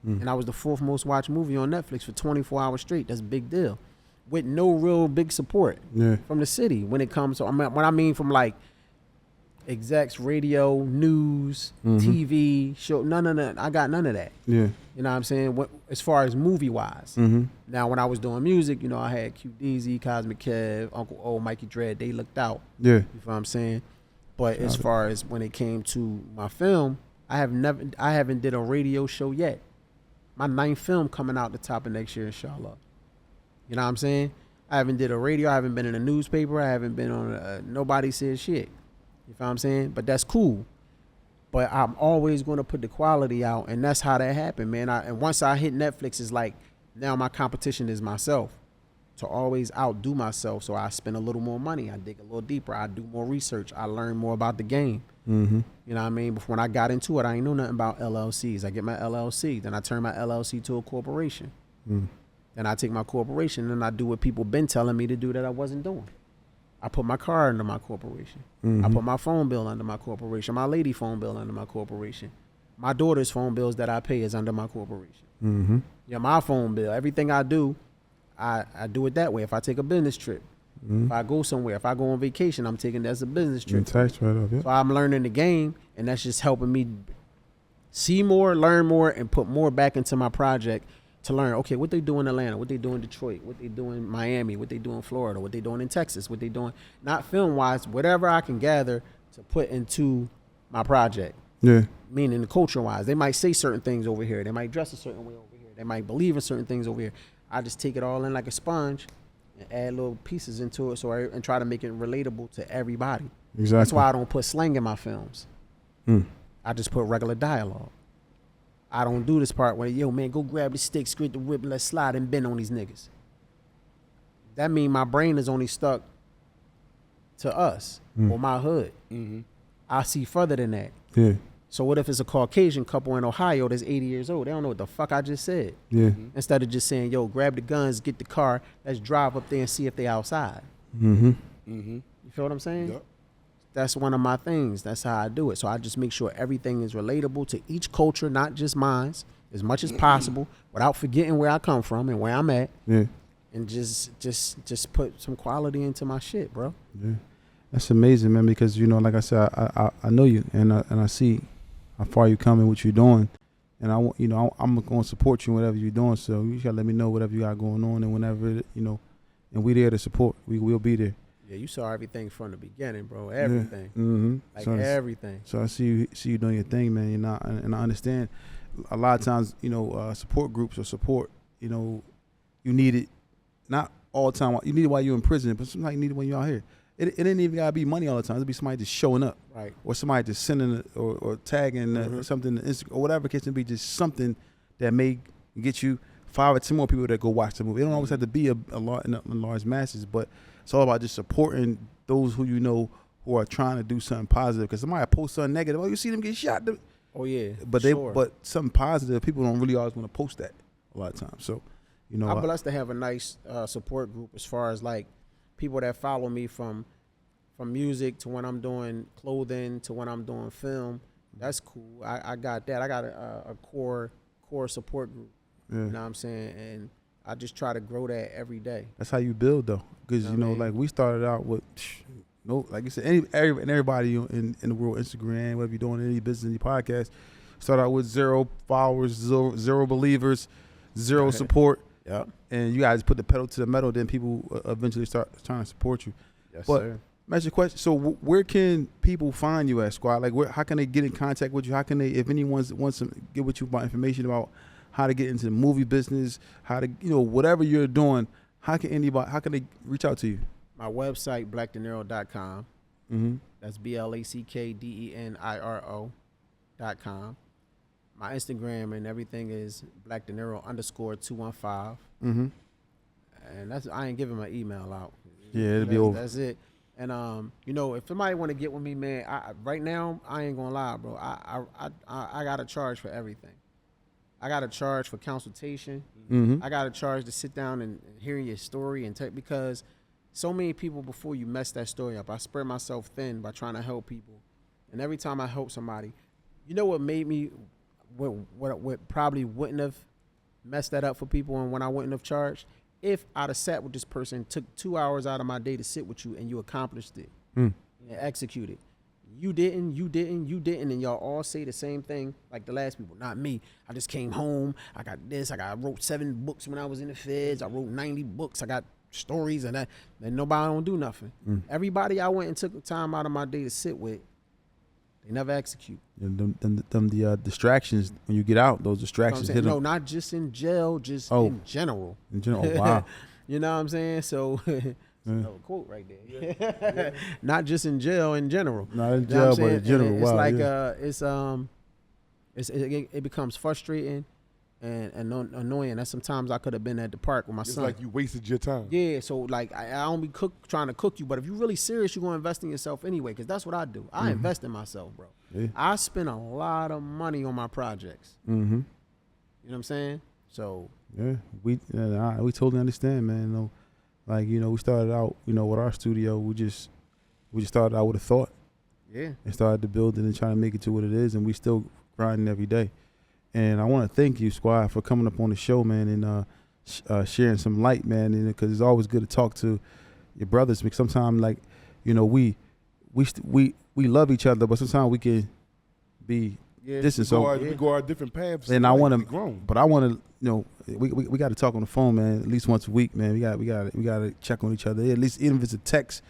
D: And I was the 4th most watched movie on Netflix for 24 hours straight. That's a big deal. With no real big support from the city when it comes to, what I mean from like execs, radio, news, TV, show, none of that. I got none of that.
C: Yeah.
D: You know what I'm saying? As far as movie-wise. Now, when I was doing music, you know, I had QDZ, Cosmic Kev, Uncle O, Mikey Dread. They looked out.
C: Yeah.
D: You know what I'm saying? But as far as when it came to my film, I haven't did a radio show yet. My 9th film coming out the top of next year, inshallah. You know what I'm saying? I haven't did a radio. I haven't been in a newspaper. I haven't been on nobody said shit. You know what I'm saying? But that's cool. But I'm always going to put the quality out, and that's how that happened, man. And once I hit Netflix, it's like now my competition is myself. To always outdo myself, so I spend a little more money. I dig a little deeper. I do more research. I learn more about the game. You know what I mean? Before when I got into it, I ain't know nothing about LLCs. I get my LLC, then I turn my LLC to a corporation. Then I take my corporation and I do what people been telling me to do that I wasn't doing. I put my car under my corporation. I put my phone bill under my corporation. My lady phone bill under my corporation. My daughter's phone bills that I pay is under my corporation. Yeah, my phone bill. Everything I do, I do it that way. If I take a business trip, if I go somewhere, if I go on vacation, I'm taking that as a business trip.
C: Tax write-off, yeah.
D: So I'm learning the game, and that's just helping me see more, learn more, and put more back into my project to learn, okay, what they do in Atlanta, what they do in Detroit, what they do in Miami, what they do in Florida, what they doing in Texas, what they doing, not film-wise, whatever I can gather to put into my project.
C: Yeah.
D: Meaning the culture-wise. They might say certain things over here. They might dress a certain way over here. They might believe in certain things over here. I just take it all in like a sponge and add little pieces into it and try to make it relatable to everybody.
C: Exactly.
D: That's why I don't put slang in my films. I just put regular dialogue. I don't do this part where, yo, man, go grab the stick, scrape the whip, let's slide and bend on these niggas. That mean my brain is only stuck to us or my hood. I see further than that.
C: Yeah.
D: So what if it's a Caucasian couple in Ohio that's 80 years old? They don't know what the fuck I just said.
C: Yeah.
D: Instead of just saying, yo, grab the guns, get the car, let's drive up there and see if they outside.
C: Mm-hmm.
D: You feel what I'm saying?
B: Yep.
D: That's one of my things. That's how I do it. So I just make sure everything is relatable to each culture, not just mine, as much as possible, without forgetting where I come from and where I'm at.
C: Yeah.
D: And just put some quality into my shit, bro.
C: Yeah. That's amazing, man, because, you know, like I said, I know you and I see how far you coming, what you're doing. And I want, you know, I'm going to support you in whatever you're doing. So you just got to let me know whatever you got going on, and whenever, you know, and we there to support. We will be there.
D: Yeah, you saw everything from the beginning, bro. Everything.
C: Yeah. Mm-hmm.
D: Like
C: so
D: everything.
C: So I see you doing your thing, man. You know, and I understand a lot of times, you know, support groups or support, you know, you need it not all the time. You need it while you're in prison, but sometimes you need it when you're out here. It ain't even gotta be money all the time. It'll be somebody just showing up,
D: Right.
C: or somebody just sending or tagging something to Instagram or whatever it can be. Just something that may get you 5 or 10 more people that go watch the movie. It don't always have to be a large masses, but it's all about just supporting those who you know who are trying to do something positive. Because somebody post something negative, oh, you see them get shot.
D: Oh yeah.
C: But but something positive, people don't really always want to post that a lot of times. So, you know,
D: I'm blessed to have a nice support group as far as like people that follow me from music to when I'm doing clothing to when I'm doing film. That's cool. I got that. I got a core support group.
C: Yeah.
D: You know what I'm saying? And I just try to grow that every day.
C: That's how you build, though. Because, you know, like we started out with, like you said, everybody in the world, Instagram, whatever you're doing, any business, any podcast, start out with 0 followers, zero believers, zero support.
D: Yep.
C: And you guys put the pedal to the metal, then people eventually start trying to support you.
D: Yes,
C: But
D: sir.
C: that's your question. So where can people find you at, Squad? Like, how can they get in contact with you? How can they, if anyone wants to get with you about information about how to get into the movie business, how to, whatever you're doing, how can they reach out to you?
D: My website, blackdeniro.com.
C: Mm-hmm.
D: That's BlackDeniro.com. My Instagram and everything is blackdeniro_215.
C: Mm-hmm.
D: And I ain't giving my email out.
C: Yeah, it'll be over.
D: That's it. And if somebody want to get with me, man, right now I ain't gonna lie, bro. I gotta charge for everything. I gotta charge for consultation.
C: Mm-hmm.
D: I gotta charge to sit down and hear your story and because so many people before you mess that story up. I spread myself thin by trying to help people, and every time I help somebody, what made me, what probably wouldn't have messed that up for people, and when I wouldn't have charged. If I'd have sat with this person, took 2 hours out of my day to sit with you, and you accomplished it and executed. You didn't, and y'all all say the same thing like the last people. Not me. I just came home. I got this. I wrote 7 books when I was in the feds. I wrote 90 books. I got stories and that. And nobody don't do nothing. Everybody I went and took time out of my day to sit with, they never execute.
C: And the distractions when you get out, those distractions hit them.
D: No, not just in jail, just in general.
C: In general, wow.
D: You know what I'm saying? So, another quote right there. Yeah. Not just in jail, in general.
C: Not in jail, but in general.
D: It's
C: wow,
D: like it becomes frustrating and annoying. That sometimes I could have been at the park with my son.
B: It's like you wasted your time.
D: Yeah, so like I don't be trying to cook you, but if you're really serious, you're gonna invest in yourself anyway, because that's what I do. I invest in myself, bro.
C: Yeah.
D: I spend a lot of money on my projects.
C: Mm-hmm.
D: You know what I'm saying? So
C: yeah, we totally understand, man. We started out, with our studio, we just started out with a thought.
D: Yeah.
C: And started to build it and trying to make it to what it is, and we still grinding every day. And I want to thank you, Squad, for coming up on the show, man, and sharing some light, man, because it's always good to talk to your brothers. Because sometimes, we love each other, but sometimes we can be distant.
B: We go our different paths.
C: And I want to,
B: grown.
C: but I want to, we got to talk on the phone, man, at least once a week, man. We got to check on each other, at least even if it's a text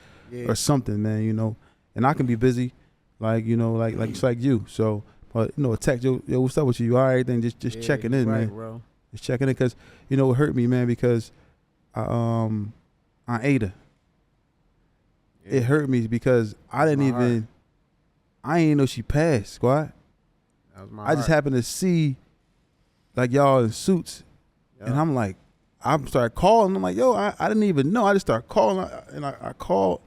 C: or something, man. And I can be busy, like it's like you, so. But a text, yo, what's up with you? You all right? Then just checking in,
D: right,
C: man.
D: Bro.
C: Just checking in, because it hurt me, man, because I ate her.
D: Yeah.
C: It hurt me because I didn't know she passed, Squad.
D: That was my
C: I just happened to see y'all in suits, and I'm like, I started calling. I'm like, yo, I didn't even know. I just started calling, and I called.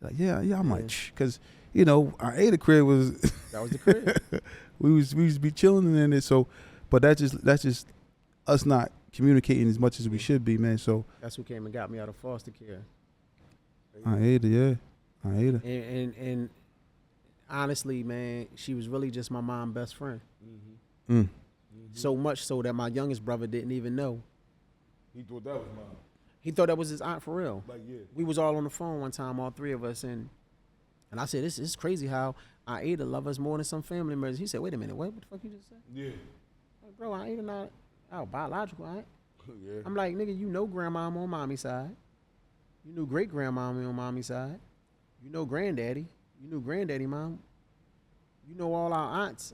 C: Like, yeah. I'm like, because our Ada crib was
D: that was the crib.
C: we used to be chilling in it. So, but that's just us not communicating as much as we should be, man. So
D: that's who came and got me out of foster care.
C: I ate her, yeah. I ate her.
D: And honestly, man, she was really just my mom's best friend.
C: Mm.
D: So much so that my youngest brother didn't even know.
B: He thought that was mine.
D: He thought that was his aunt for real.
B: Like, yeah.
D: We was all on the phone one time, all 3 of us, and I said, this is crazy how Aida love us more than some family members. He said, wait a minute, what the fuck you just said?
B: Yeah.
D: Like, bro, Aida not our biological aunt.
B: Yeah.
D: I'm like, nigga, grandma on mommy's side. You knew great grandma on mommy's side. You know granddaddy. You knew granddaddy mom. You know all our aunts.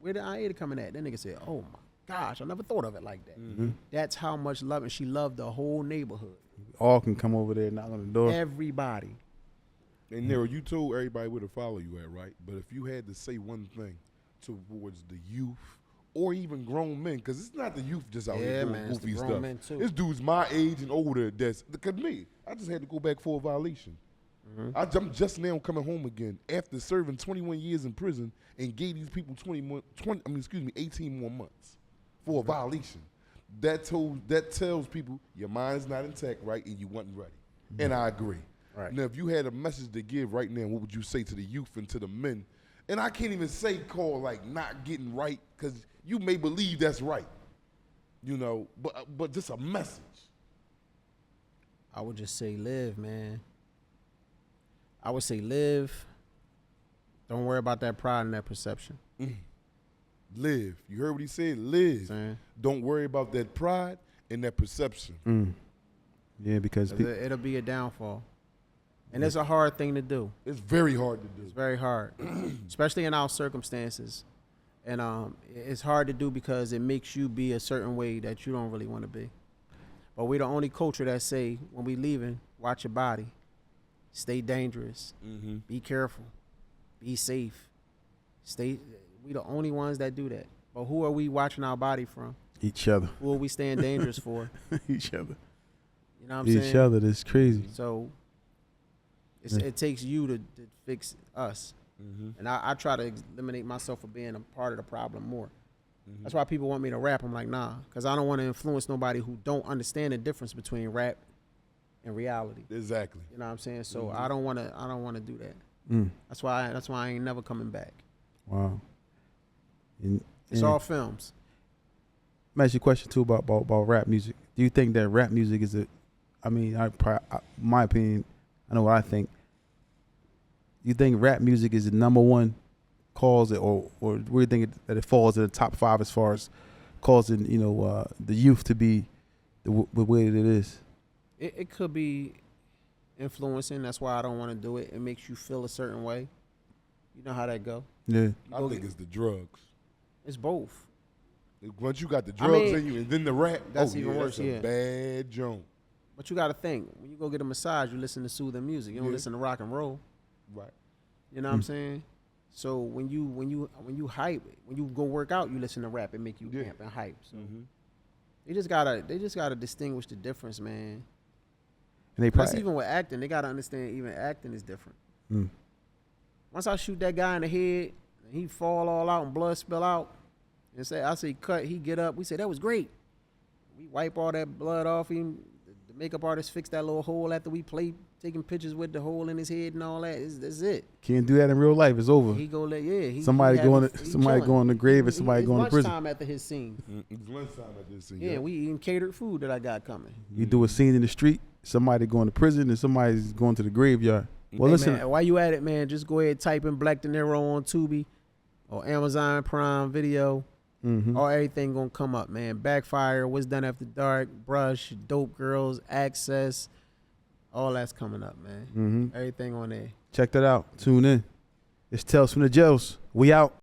D: Where did Aida coming at? That nigga said, oh my gosh, I never thought of it like that.
C: Mm-hmm.
D: That's how much love, and she loved the whole neighborhood.
C: All can come over there and knock on the door.
D: Everybody.
B: And Nero, you told everybody where to follow you at, right? But if you had to say one thing towards the youth or even grown men, because it's not the youth just out here doing goofy
D: it's the grown
B: stuff.
D: men too.
B: It's dudes my age and older because me, I just had to go back for a violation.
D: Mm-hmm.
B: I'm just now coming home again after serving 21 years in prison and gave these people 18 more months for a violation. That tells people your mind's not intact, right, and you wasn't ready. Mm-hmm. And I agree.
D: Right.
B: Now, if you had a message to give right now, what would you say to the youth and to the men? And I can't even say call not getting right, because you may believe that's right, but just a message.
D: I would just say live, man. I would say live. Don't worry about that pride and that perception.
B: Live. You heard what he said? Live.
D: Saying.
B: Don't worry about that pride and that perception.
C: Yeah, because
D: It'll be a downfall. And it's a hard thing to do.
B: It's very hard to do.
D: It's very hard, especially in our circumstances. And it's hard to do because it makes you be a certain way that you don't really want to be. But we're the only culture that say, when we leaving, watch your body. Stay dangerous. Be careful. Be safe. We the only ones that do that. But who are we watching our body from?
C: each other.
D: Who are we staying dangerous for?
C: Each other.
D: You know what I'm saying?
C: Each other. That's crazy.
D: So it takes you to fix us. And I try to eliminate myself from being a part of the problem more. That's why people want me to rap. I'm like, nah, because I don't want to influence nobody who don't understand the difference between rap and reality.
B: Exactly.
D: You know what I'm saying? So I don't want to do that. That's why I ain't never coming back.
C: Wow. And
D: It's all films.
C: Let me ask you a question too about rap music. Do you think that rap music is my opinion, I know what I think. You think rap music is the number one cause, or where you think that it falls in the top 5 as far as causing the youth to be the way that it is?
D: It could be influencing. That's why I don't want to do it. It makes you feel a certain way. You know how that go.
C: Yeah.
B: I think it's the drugs.
D: It's both.
B: Once you got the drugs in you and then the rap,
D: that's even worse.
B: That's a bad joint.
D: But you got to think, when you go get a massage, you listen to soothing music. You don't listen to rock and roll.
B: Right.
D: You know what I'm saying? So when you hype, when you go work out, you listen to rap and make you amp and hype. So they just gotta distinguish the difference, man.
C: And they
D: Plus, even with acting, they gotta understand even acting is different. Once I shoot that guy in the head, and he fall all out and blood spill out, and I say cut, he get up. We say that was great. We wipe all that blood off him. The makeup artist fixed that little hole after we played, taking pictures with the hole in his head and all that. That's it.
C: Can't do that in real life. It's over.
D: He go let
C: somebody go in the grave and somebody going to prison.
D: Lunchtime after his scene.
B: It's lunchtime at this scene.
D: Yeah, we eating catered food that I got coming.
C: You do a scene in the street, somebody going to prison and somebody's going to the graveyard. Well, listen.
D: Man, while you at it, man, just go ahead, type in Black Deniro on Tubi or Amazon Prime Video. All everything gonna come up, man. Backfire, What's Done After Dark, Brush, Dope Girls, Access, all that's coming up, man. Everything on there.
C: Check that out. Tune in. It's Tales from the Jails. We out.